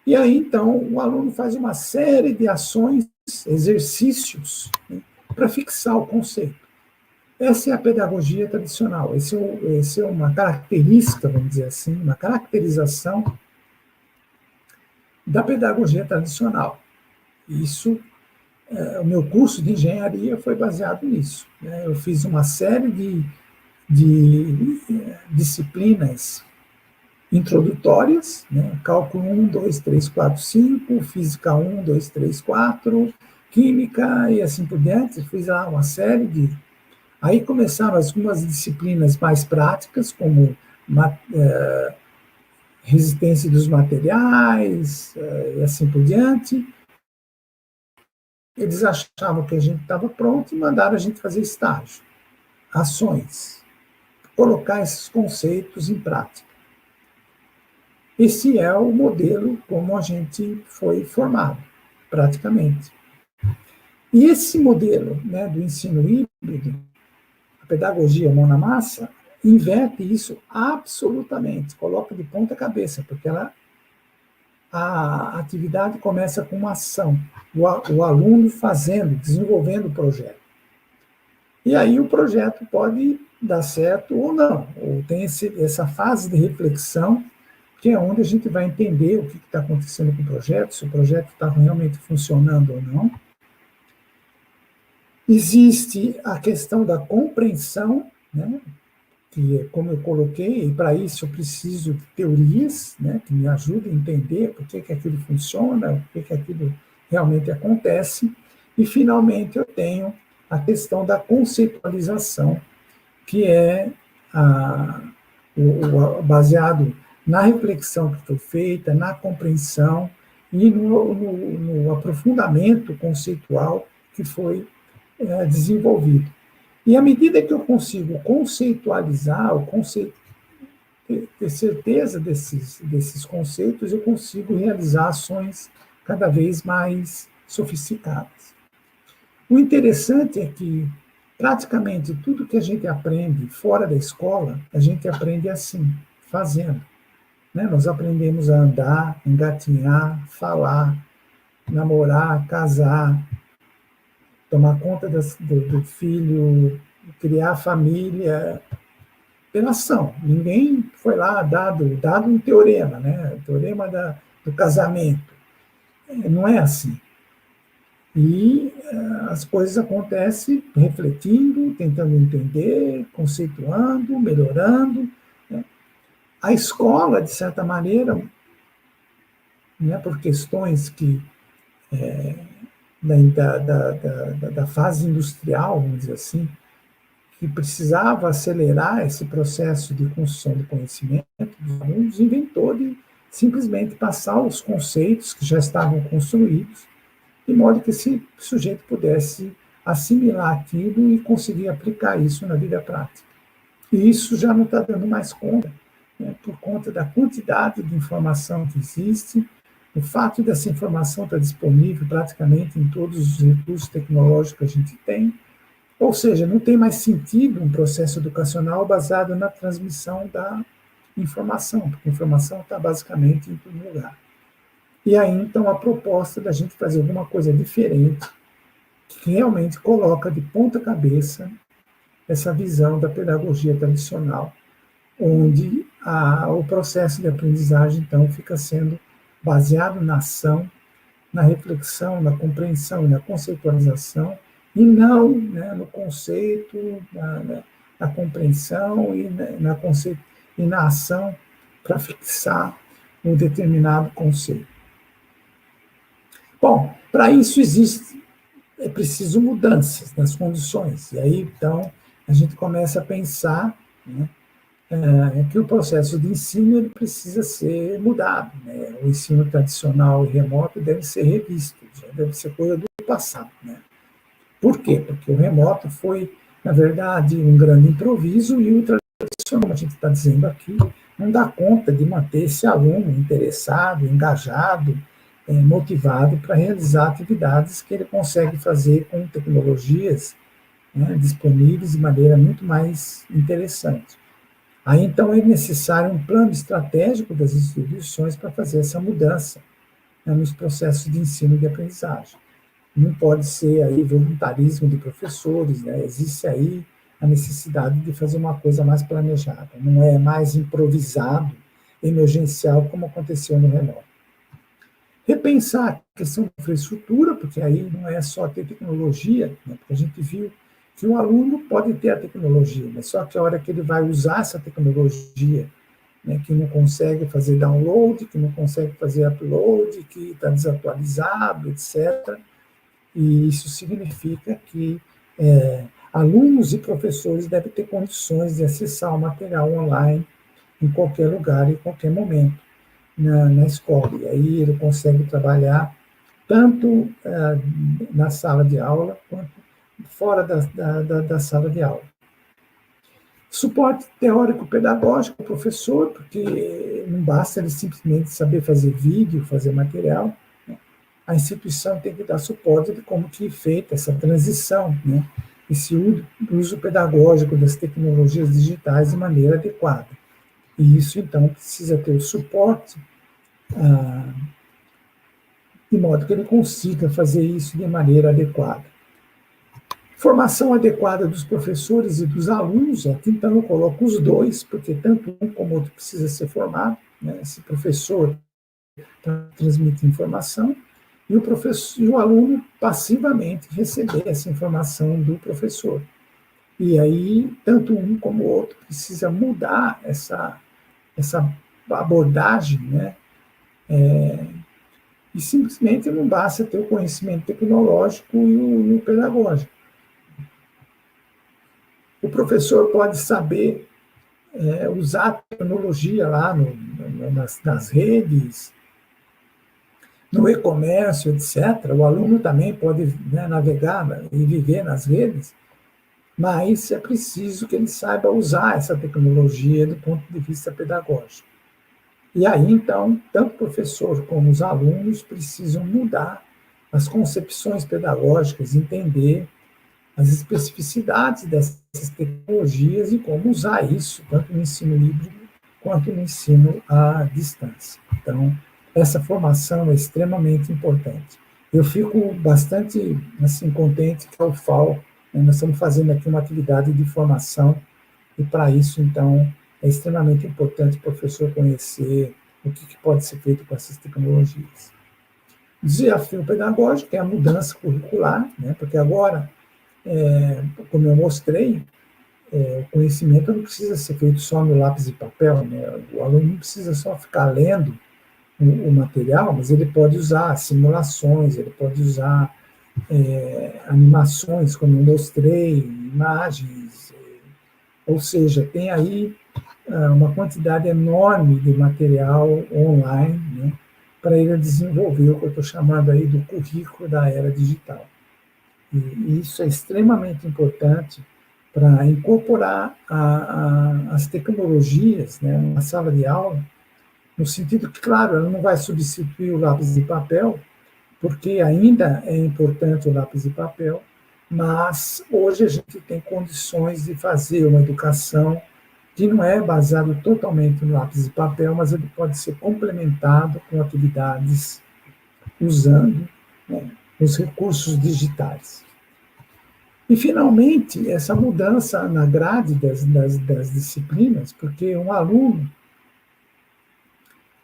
e aí então o aluno faz uma série de ações, exercícios, né, para fixar o conceito. Essa é a pedagogia tradicional, essa é uma característica, vamos dizer assim, uma caracterização da pedagogia tradicional. Isso, o meu curso de engenharia foi baseado nisso, né? Eu fiz uma série de disciplinas introdutórias, né? Cálculo 1, 2, 3, 4, 5, Física 1, 2, 3, 4, Química e assim por diante. Fiz lá uma série de... Aí começaram algumas disciplinas mais práticas, como resistência dos materiais, e assim por diante. Eles achavam que a gente estava pronto e mandaram a gente fazer estágio, ações, colocar esses conceitos em prática. Esse é o modelo como a gente foi formado, praticamente. E esse modelo, né, do ensino híbrido, a pedagogia mão na massa, inverte isso absolutamente, coloca de ponta cabeça, porque a atividade começa com uma ação, o aluno fazendo, desenvolvendo o projeto. E aí o projeto pode dar certo ou não, ou tem essa fase de reflexão, que é onde a gente vai entender o que está acontecendo com o projeto, se o projeto está realmente funcionando ou não. Existe a questão da compreensão, né, que, como eu coloquei, e para isso eu preciso de teorias, né, que me ajudem a entender por que aquilo funciona, por que aquilo realmente acontece, e, finalmente, eu tenho a questão da conceitualização, que é baseado na reflexão que foi feita, na compreensão e no aprofundamento conceitual que foi desenvolvido. E à medida que eu consigo conceitualizar, ter certeza desses conceitos, eu consigo realizar ações cada vez mais sofisticadas. O interessante é que praticamente tudo que a gente aprende fora da escola, a gente aprende assim, fazendo. Né? Nós aprendemos a andar, engatinhar, falar, namorar, casar, tomar conta do filho, criar família, pela ação. Ninguém foi lá dado um teorema, né? O teorema do casamento. Não é assim. E as coisas acontecem refletindo, tentando entender, conceituando, melhorando. Né? A escola, de certa maneira, né, por questões que da fase industrial, vamos dizer assim, que precisava acelerar esse processo de construção do conhecimento dos alunos, inventou de simplesmente passar os conceitos que já estavam construídos, de modo que esse sujeito pudesse assimilar aquilo e conseguir aplicar isso na vida prática. E isso já não está dando mais conta, né, por conta da quantidade de informação que existe, o fato dessa informação estar disponível praticamente em todos os recursos tecnológicos que a gente tem, Ou seja, não tem mais sentido um processo educacional baseado na transmissão da informação, porque a informação está basicamente em todo lugar. E aí, então, a proposta da gente fazer alguma coisa diferente, que realmente coloca de ponta cabeça essa visão da pedagogia tradicional, onde o processo de aprendizagem, então, fica sendo baseado na ação, na reflexão, na compreensão e na conceitualização, e não, né, no conceito, na compreensão e na ação para fixar um determinado conceito. Bom, para isso é preciso mudanças nas condições. E aí, então, a gente começa a pensar, né, que o processo de ensino ele precisa ser mudado. Né? O ensino tradicional e remoto deve ser revisto, já deve ser coisa do passado. Né? Por quê? Porque o remoto foi, na verdade, um grande improviso e o tradicional, como a gente está dizendo aqui, não dá conta de manter esse aluno interessado, engajado, motivado para realizar atividades que ele consegue fazer com tecnologias, né, disponíveis de maneira muito mais interessante. Aí, então, é necessário um plano estratégico das instituições para fazer essa mudança, né, nos processos de ensino e de aprendizagem. Não pode ser aí voluntarismo de professores, né? Existe aí a necessidade de fazer uma coisa mais planejada, não é mais improvisado, emergencial, como aconteceu no remoto. Repensar a questão da infraestrutura, porque aí não é só ter tecnologia, né? Porque a gente viu que o aluno pode ter a tecnologia, mas só que a hora que ele vai usar essa tecnologia, né, que não consegue fazer download, que não consegue fazer upload, que está desatualizado, etc., e isso significa que alunos e professores devem ter condições de acessar o material online em qualquer lugar, em qualquer momento, na escola. E aí ele consegue trabalhar tanto na sala de aula, quanto fora da sala de aula. Suporte teórico-pedagógico ao professor, porque não basta ele simplesmente saber fazer vídeo, fazer material, né? A instituição tem que dar suporte de como que é feita essa transição, né? Esse uso pedagógico das tecnologias digitais de maneira adequada. E isso, então, precisa ter o suporte de modo que ele consiga fazer isso de maneira adequada. Formação adequada dos professores e dos alunos, aqui então eu coloco os dois, porque tanto um como o outro precisa ser formado, né? Esse professor transmite informação, e o aluno passivamente receber essa informação do professor. E aí, tanto um como o outro precisa mudar essa abordagem, né? E simplesmente não basta ter o conhecimento tecnológico e o pedagógico. O professor pode saber usar a tecnologia lá nas redes, no e-comércio, etc. O aluno também pode, né, navegar e viver nas redes, mas é preciso que ele saiba usar essa tecnologia do ponto de vista pedagógico. E aí, então, tanto o professor como os alunos precisam mudar as concepções pedagógicas, entender as especificidades dessas tecnologias e como usar isso, tanto no ensino híbrido quanto no ensino à distância. Então, essa formação é extremamente importante. Eu fico bastante assim, contente que a UFAL, né, nós estamos fazendo aqui uma atividade de formação, e para isso, então, é extremamente importante o professor conhecer o que pode ser feito com essas tecnologias. Desafio pedagógico é a mudança curricular, né, porque agora, como eu mostrei, o conhecimento não precisa ser feito só no lápis e papel, né? O aluno não precisa só ficar lendo o material, mas ele pode usar simulações, ele pode usar animações, como eu mostrei, imagens, ou seja, tem aí uma quantidade enorme de material online, né, para ele desenvolver o que eu estou chamando aí do currículo da era digital. E isso é extremamente importante para incorporar as tecnologias, né, na sala de aula, no sentido que, claro, ela não vai substituir o lápis de papel, porque ainda é importante o lápis de papel, mas hoje a gente tem condições de fazer uma educação que não é baseado totalmente no lápis e papel, mas ele pode ser complementado com atividades usando, né, os recursos digitais. E, finalmente, essa mudança na grade das disciplinas, porque um aluno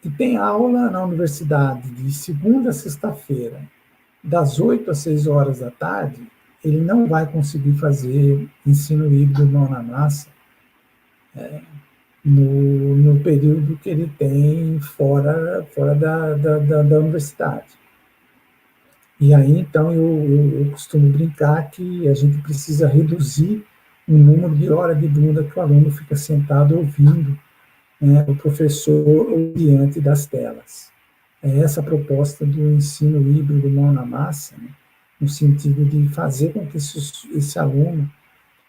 que tem aula na universidade de segunda a sexta-feira, das 8 às 6 horas da tarde, ele não vai conseguir fazer ensino híbrido mão na massa no período que ele tem fora da universidade. E aí, então, eu costumo brincar que a gente precisa reduzir o número de horas de bunda que o aluno fica sentado ouvindo, né, o professor diante das telas. É essa a proposta do ensino híbrido mão na massa, né, no sentido de fazer com que esse aluno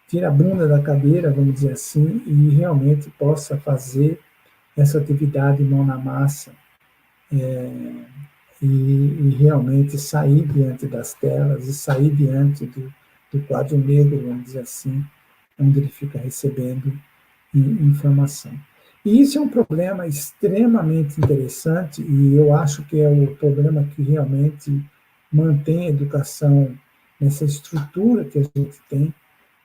tire a bunda da cadeira, vamos dizer assim, e realmente possa fazer essa atividade mão na massa, e realmente sair diante das telas e sair diante do quadro negro, vamos dizer assim, onde ele fica recebendo informação. E isso é um problema extremamente interessante, e eu acho que é o problema que realmente mantém a educação nessa estrutura que a gente tem,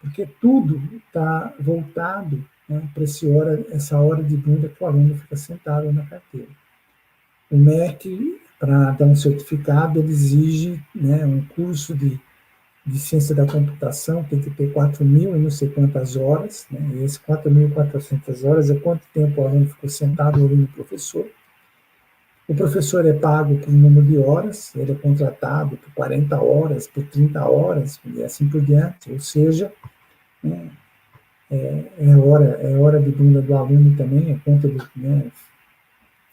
porque tudo está voltado, né, para essa hora de bunda que o aluno fica sentado na carteira. O MEC, para dar um certificado, ele exige, né, um curso de ciência da computação, tem que ter 4.000 e não sei quantas horas, né, e esse 4.400 horas é quanto tempo o aluno ficou sentado ouvindo o professor. O professor é pago por um número de horas, ele é contratado por 40 horas, por 30 horas, e assim por diante, ou seja, né, é hora de bunda do aluno também, é quanto ele, né,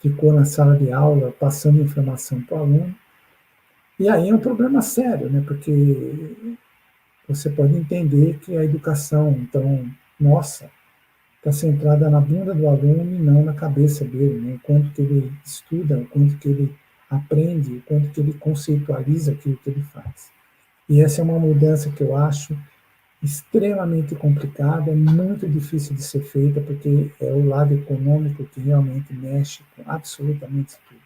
ficou na sala de aula passando informação para o aluno. E aí é um problema sério, né, porque você pode entender que a educação, então, nossa, está centrada na bunda do aluno e não na cabeça dele, né, o quanto que ele estuda, o quanto que ele aprende, o quanto que ele conceitualiza aquilo que ele faz. E essa é uma mudança que eu acho extremamente complicada, é muito difícil de ser feita, porque é o lado econômico que realmente mexe com absolutamente tudo.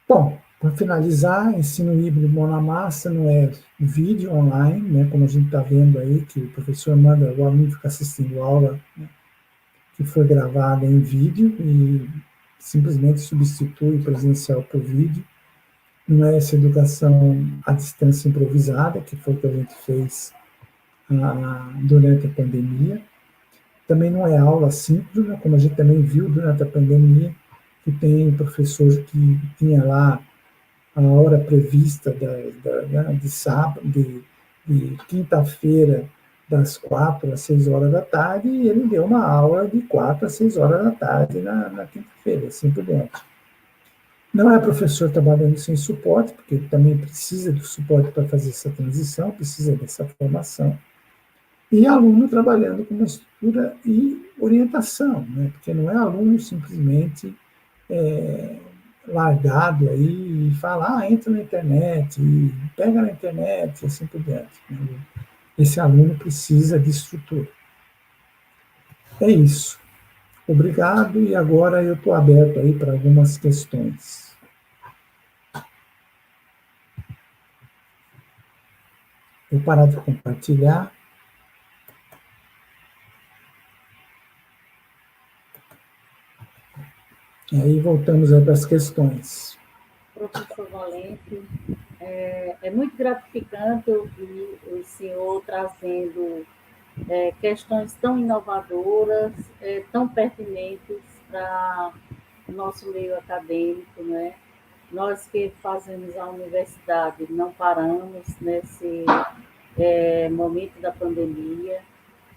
Bom, para finalizar, ensino híbrido mão na massa não é vídeo online, né, como a gente está vendo aí, que o professor manda o aluno ficar assistindo aula, né, que foi gravada em vídeo e simplesmente substitui o presencial por vídeo. Não é essa educação à distância improvisada, que foi o que a gente fez durante a pandemia. Também não é aula síncrona, como a gente também viu durante a pandemia, que tem professor que tinha lá a hora prevista de sábado, de quinta-feira, das 4 às 6 horas da tarde, e ele deu uma aula de 4 às 6 horas da tarde na quinta-feira, assim por diante. Não é professor trabalhando sem suporte, porque ele também precisa do suporte para fazer essa transição, precisa dessa formação. E aluno trabalhando com uma estrutura e orientação, né? Porque não é aluno simplesmente largado aí e fala, entra na internet, e pega na internet, e assim por diante. Né? Esse aluno precisa de estrutura. É isso. Obrigado, e agora eu estou aberto aí para algumas questões. Vou parar de compartilhar. E aí voltamos aí para as questões. Professor Valente, é muito gratificante ouvir o senhor trazendo questões tão inovadoras, tão pertinentes para o nosso meio acadêmico, né? Nós que fazemos a universidade não paramos nesse momento da pandemia.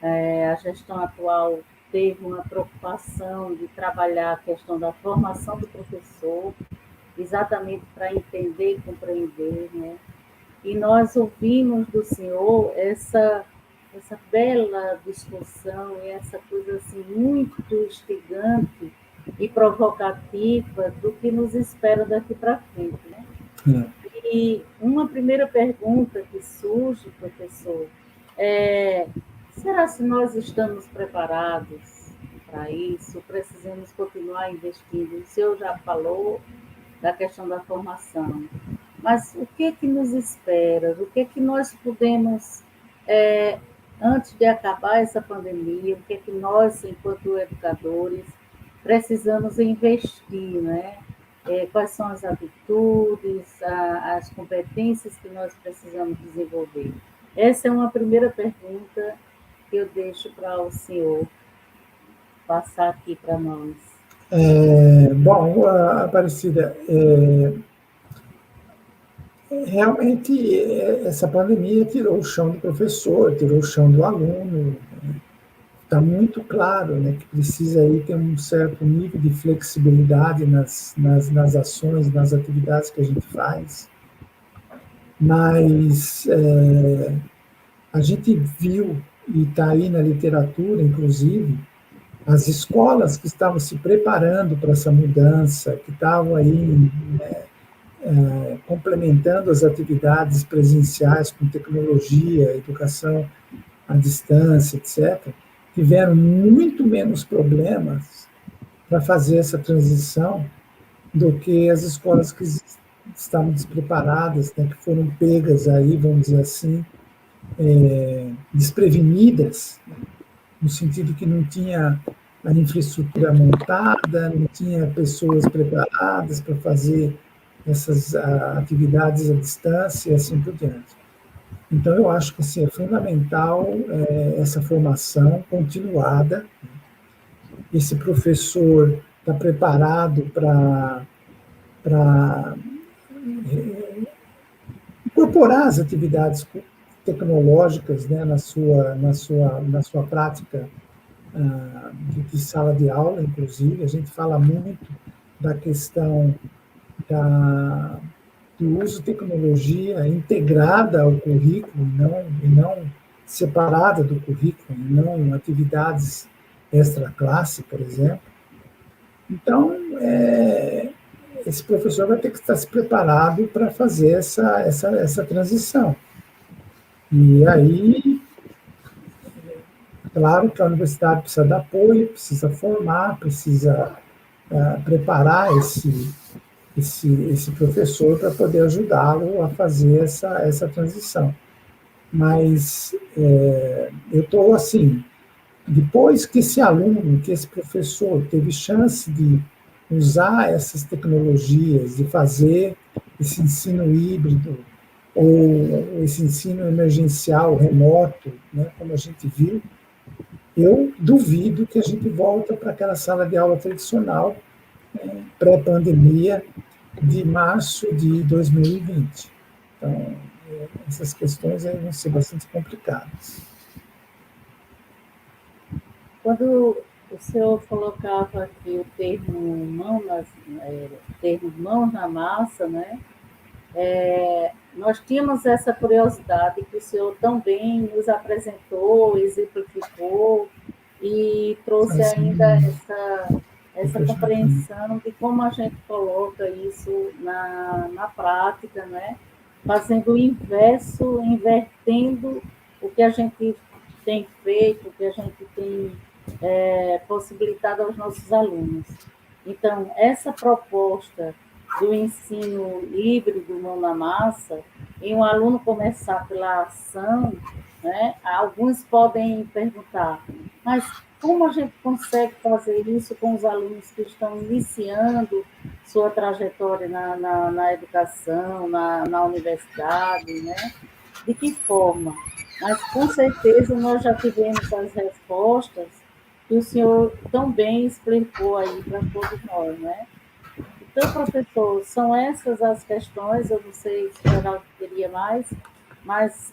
A gestão atual teve uma preocupação de trabalhar a questão da formação do professor, exatamente para entender e compreender, né? E nós ouvimos do senhor essa bela discussão e essa coisa assim muito instigante e provocativa do que nos espera daqui para frente, né? E um uma primeira pergunta que surge, professor, será se nós estamos preparados para isso? Precisamos continuar investindo? O senhor já falou da questão da formação, mas o que é que nos espera? O que é que nós podemos, antes de acabar essa pandemia, o que é que nós, enquanto educadores, precisamos investir, né? Quais são as atitudes, as competências que nós precisamos desenvolver? Essa é uma primeira pergunta que eu deixo para o senhor passar aqui para nós. Bom, Aparecida, realmente essa pandemia tirou o chão do professor, tirou o chão do aluno. Está muito claro, né, que precisa aí ter um certo nível de flexibilidade nas ações, nas atividades que a gente faz. Mas a gente viu, e está aí na literatura, inclusive, as escolas que estavam se preparando para essa mudança, que estavam aí complementando as atividades presenciais com tecnologia, educação à distância, etc., tiveram muito menos problemas para fazer essa transição do que as escolas que estavam despreparadas, né, que foram pegas aí, vamos dizer assim, desprevenidas, né, no sentido que não tinha a infraestrutura montada, não tinha pessoas preparadas para fazer essas atividades à distância e assim por diante. Então, eu acho que assim, é fundamental essa formação continuada. Esse professor está preparado para incorporar as atividades tecnológicas, né, na sua prática de sala de aula, inclusive. A gente fala muito da questão do uso de tecnologia integrada ao currículo, e não separada do currículo, e não atividades extra-classe, por exemplo. Então, esse professor vai ter que estar se preparado para fazer essa transição. E aí, claro que a universidade precisa dar apoio, precisa formar, precisa preparar esse professor para poder ajudá-lo a fazer essa transição. Mas eu estou assim, depois que esse aluno, que esse professor teve chance de usar essas tecnologias, de fazer esse ensino híbrido, ou esse ensino emergencial remoto, né, como a gente viu, eu duvido que a gente volte para aquela sala de aula tradicional, pré-pandemia, de março de 2020. Então, essas questões aí vão ser bastante complicadas. Quando o senhor colocava aqui o termo mãos na massa, né? Nós tínhamos essa curiosidade que o senhor também nos apresentou, exemplificou e trouxe ainda essa compreensão de como a gente coloca isso na prática, né? Fazendo o inverso, invertendo o que a gente tem feito, o que a gente tem possibilitado aos nossos alunos. Então, essa proposta do ensino híbrido mão na massa, em um aluno começar pela ação, né, alguns podem perguntar, mas como a gente consegue fazer isso com os alunos que estão iniciando sua trajetória na educação, na universidade, né? De que forma? Mas, com certeza, nós já tivemos as respostas que o senhor tão bem explicou aí para todos nós, né? Então, professor, são essas as questões, eu não sei se o Geraldo queria mais, mas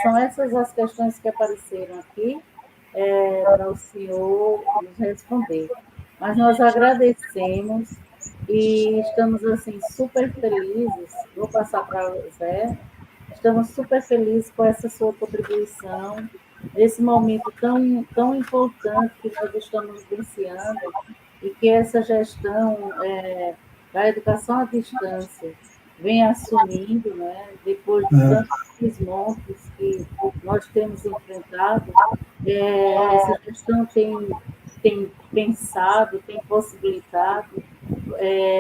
são essas as questões que apareceram aqui para o senhor nos responder. Mas nós agradecemos e estamos, assim, super felizes, vou passar para o Zé, estamos super felizes com essa sua contribuição, nesse momento tão importante que nós estamos vivenciando, e que essa gestão da educação à distância vem assumindo, né? Depois de tantos desmontes que nós temos enfrentado, essa gestão tem pensado, tem possibilitado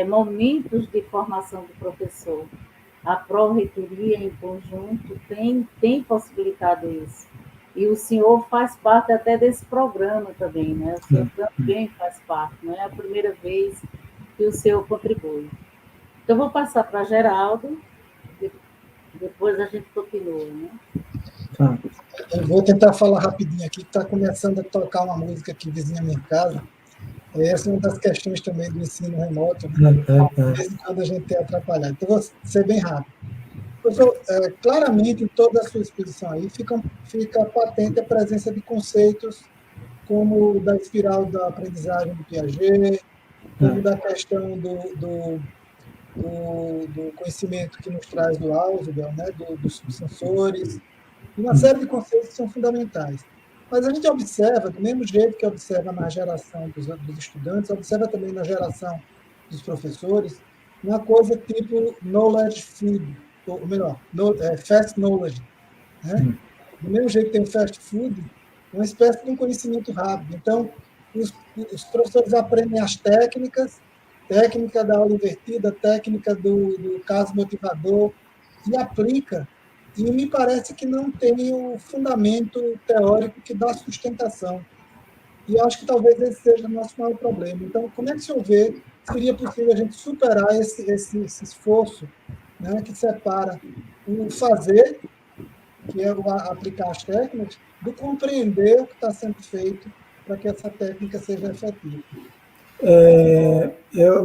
momentos de formação do professor. A Pró-Reitoria, em conjunto, tem possibilitado isso. E o senhor faz parte até desse programa também, né? O senhor também faz parte, não é a primeira vez que o senhor contribui. Então, vou passar para Geraldo, depois a gente continua, né? Tá. Eu vou tentar falar rapidinho aqui, que está começando a tocar uma música aqui vizinha à minha casa. Essa é uma das questões também do ensino remoto, né? De vez em quando a gente tem atrapalhado. Então, vou ser bem rápido. Professor, claramente, em toda a sua exposição aí, fica patente a presença de conceitos como da espiral da aprendizagem do Piaget, como da questão do conhecimento que nos traz do Ausubel, né, dos subsensores, e uma série de conceitos que são fundamentais. Mas a gente observa, do mesmo jeito que observa na geração dos estudantes, observa também na geração dos professores, uma coisa tipo knowledge food, ou melhor, fast knowledge. Né? Do mesmo jeito que tem o fast food, uma espécie de um conhecimento rápido. Então, os professores aprendem as técnicas, técnica da aula invertida, técnica do caso motivador, e aplica. E me parece que não tem o fundamento teórico que dá sustentação. E acho que talvez esse seja o nosso maior problema. Então, como é que o senhor vê se seria possível a gente superar esse esforço, né, que separa o fazer, que é o aplicar as técnicas, do compreender o que está sendo feito para que essa técnica seja efetiva?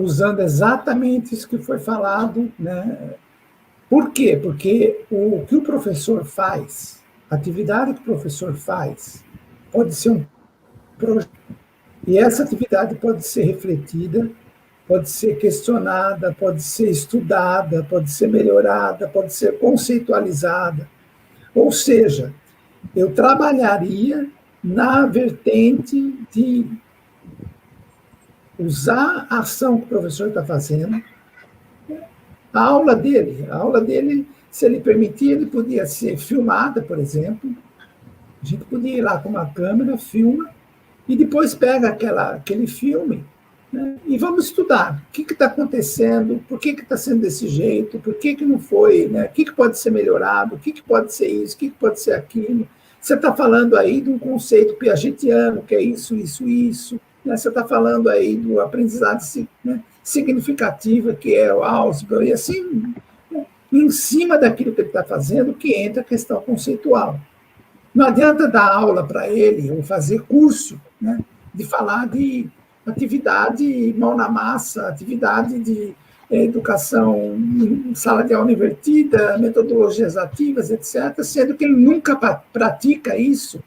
Usando exatamente isso que foi falado, né? Por quê? Porque o que o professor faz, a atividade que o professor faz, pode ser um projeto. E essa atividade pode ser refletida, pode ser questionada, pode ser estudada, pode ser melhorada, pode ser conceitualizada. Ou seja, eu trabalharia na vertente de usar a ação que o professor está fazendo. A aula dele, se ele permitir, ele podia ser filmada, por exemplo. A gente podia ir lá com uma câmera, filma, e depois pega aquele filme, né, e vamos estudar o que está acontecendo, por que está sendo desse jeito, por que não foi, né, o que pode ser melhorado, o que pode ser isso, o que pode ser aquilo. Você está falando aí de um conceito piagetiano, que é isso, isso, isso. Né? Você está falando aí do aprendizado, né, significativa, que é o Ausubel, e assim, em cima daquilo que ele está fazendo, que entra a questão conceitual. Não adianta dar aula para ele, ou fazer curso, né, de falar de atividade mão na massa, atividade de educação em sala de aula invertida, metodologias ativas, etc., sendo que ele nunca pratica isso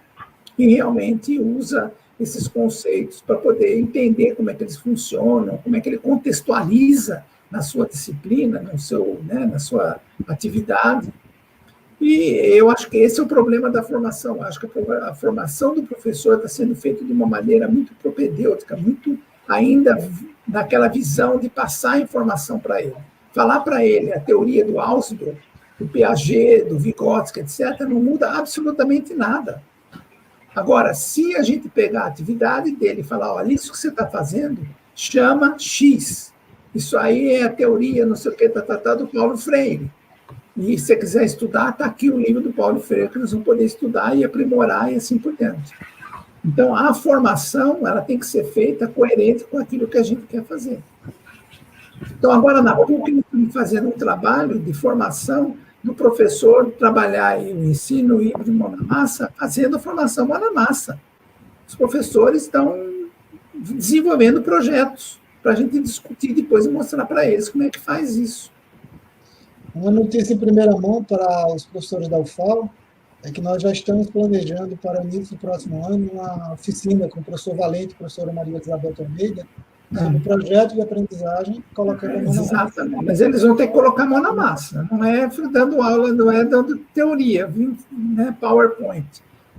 e realmente usa esses conceitos para poder entender como é que eles funcionam, como é que ele contextualiza na sua disciplina, na sua atividade. E eu acho que esse é o problema da formação. Eu acho que a formação do professor está sendo feita de uma maneira muito propedêutica, muito ainda naquela visão de passar a informação para ele. Falar para ele a teoria do Ausubel, do Piaget, do Vygotsky, etc., não muda absolutamente nada. Agora, se a gente pegar a atividade dele e falar, olha, isso que você está fazendo chama X. Isso aí é a teoria, não sei o que, do Paulo Freire. E se você quiser estudar, está aqui o livro do Paulo Freire, que nós vamos poder estudar e aprimorar e assim por diante. Então, a formação ela tem que ser feita coerente com aquilo que a gente quer fazer. Então, agora, na PUC, nós estamos fazendo um trabalho de formação do professor trabalhar o ensino híbrido mão na massa, fazendo a formação mão na massa. Os professores estão desenvolvendo projetos para a gente discutir depois e mostrar para eles como é que faz isso. Uma notícia em primeira mão para os professores da UFAL é que nós já estamos planejando para o início do próximo ano uma oficina com o professor Valente e a professora Maria Elizabeth Almeida sobre projeto de aprendizagem, colocando a mão na massa. Exatamente, mas eles vão ter que colocar a mão na massa, não é dando aula, não é dando teoria, né, PowerPoint.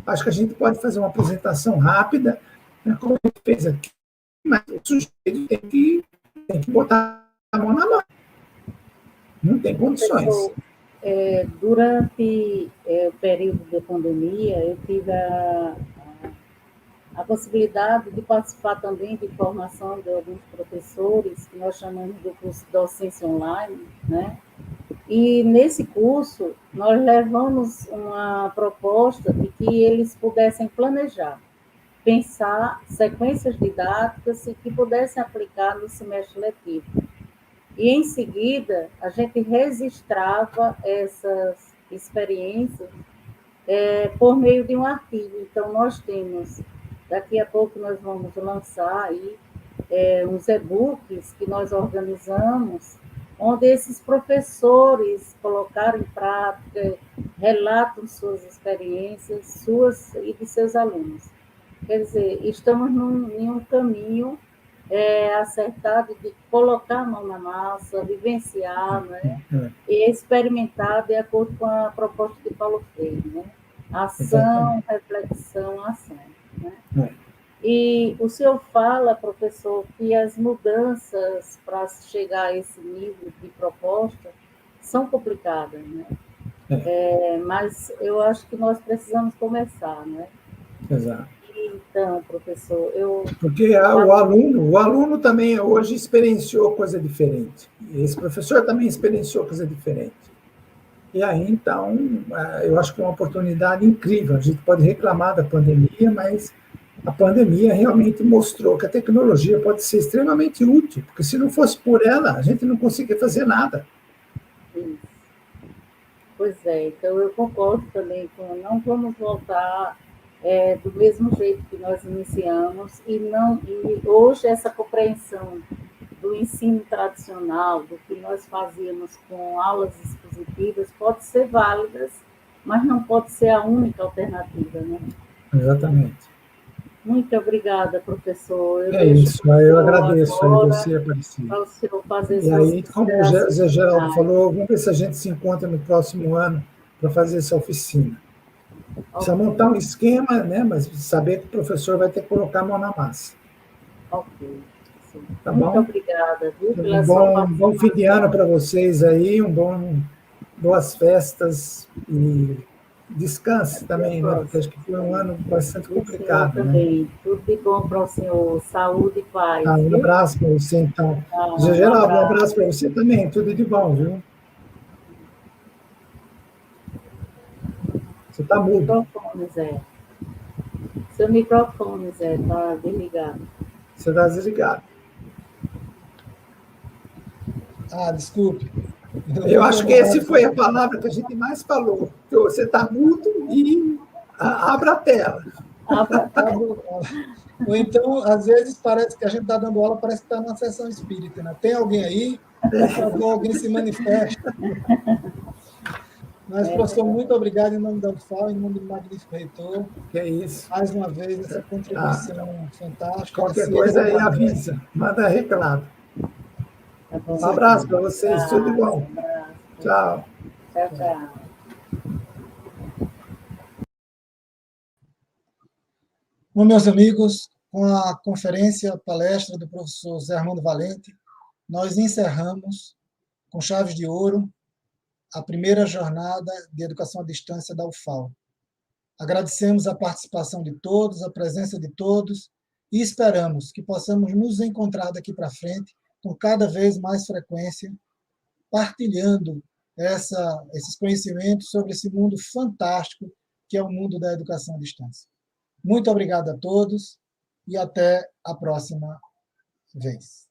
Acho que a gente pode fazer uma apresentação rápida, né, como a gente fez aqui, mas o sujeito tem que botar a mão na massa. Não tem condições. Professor, durante o período da pandemia, eu tive a possibilidade de participar também de formação de alguns professores, que nós chamamos do curso de docência online, né? E nesse curso, nós levamos uma proposta de que eles pudessem planejar, pensar sequências didáticas e que pudessem aplicar no semestre letivo. E, em seguida, a gente registrava essas experiências por meio de um artigo. Então, nós temos, daqui a pouco nós vamos lançar aí uns e-books que nós organizamos, onde esses professores colocaram em prática, relatam suas experiências, suas e de seus alunos. Quer dizer, estamos em um caminho acertado de colocar a mão na massa, vivenciar, né? E experimentar de acordo com a proposta de Paulo Freire, né? Ação, reflexão, ação. Né? E o senhor fala, professor, que as mudanças para chegar a esse nível de proposta são complicadas, né? Mas eu acho que nós precisamos começar, né? Exato. Então, professor, Porque o aluno também hoje experienciou coisa diferente. Esse professor também experienciou coisa diferente. E aí, então, eu acho que é uma oportunidade incrível. A gente pode reclamar da pandemia, mas a pandemia realmente mostrou que a tecnologia pode ser extremamente útil, porque se não fosse por ela, a gente não conseguia fazer nada. Isso. Pois é, então eu concordo também com não vamos voltar do mesmo jeito que nós iniciamos e hoje essa compreensão do ensino tradicional, do que nós fazíamos com aulas expositivas, pode ser válidas, mas não pode ser a única alternativa, né? Exatamente. Muito obrigada, professor. Eu agradeço a você, Aparecida. Para o senhor fazer e aí, como o Zé Geraldo falou, vamos ver se a gente se encontra no próximo ano para fazer essa oficina. Precisa montar um esquema, né? Mas saber que o professor vai ter que colocar a mão na massa. Ok. Tá Muito bom? Obrigada. Viu, bom fim de ano para vocês aí, boas festas e descanse também, né? Porque acho que foi um ano bastante complicado. Também. Né? Tudo de bom para o senhor. Saúde e paz. Um abraço para você, então. Zé Geraldo, um abraço para você também. Tudo de bom, viu? Você está mudo. Microfone, Zé. Seu microfone, Zé, está desligado. Você está desligado. Desculpe. Eu acho que essa foi a palavra que a gente mais falou. Você está mudo e abra a tela. Ou então, às vezes, parece que a gente está dando aula, parece que está numa sessão espírita. Né? Tem alguém aí? Por favor, alguém se manifeste. Mas, professor, muito obrigado em nome da UFAL, em nome do magnífico reitor. Que é isso. Mais uma vez, essa contribuição fantástica. Qualquer coisa aí avisa, manda reclamo. Um abraço para vocês, tudo de bom. Tchau. Tchau, tchau. Bom, meus amigos, com a conferência, palestra do professor Zé Armando Valente, nós encerramos com chaves de ouro a primeira jornada de educação à distância da UFAL. Agradecemos a participação de todos, a presença de todos, e esperamos que possamos nos encontrar daqui para frente com cada vez mais frequência, partilhando esses conhecimentos sobre esse mundo fantástico que é o mundo da educação à distância. Muito obrigado a todos e até a próxima vez.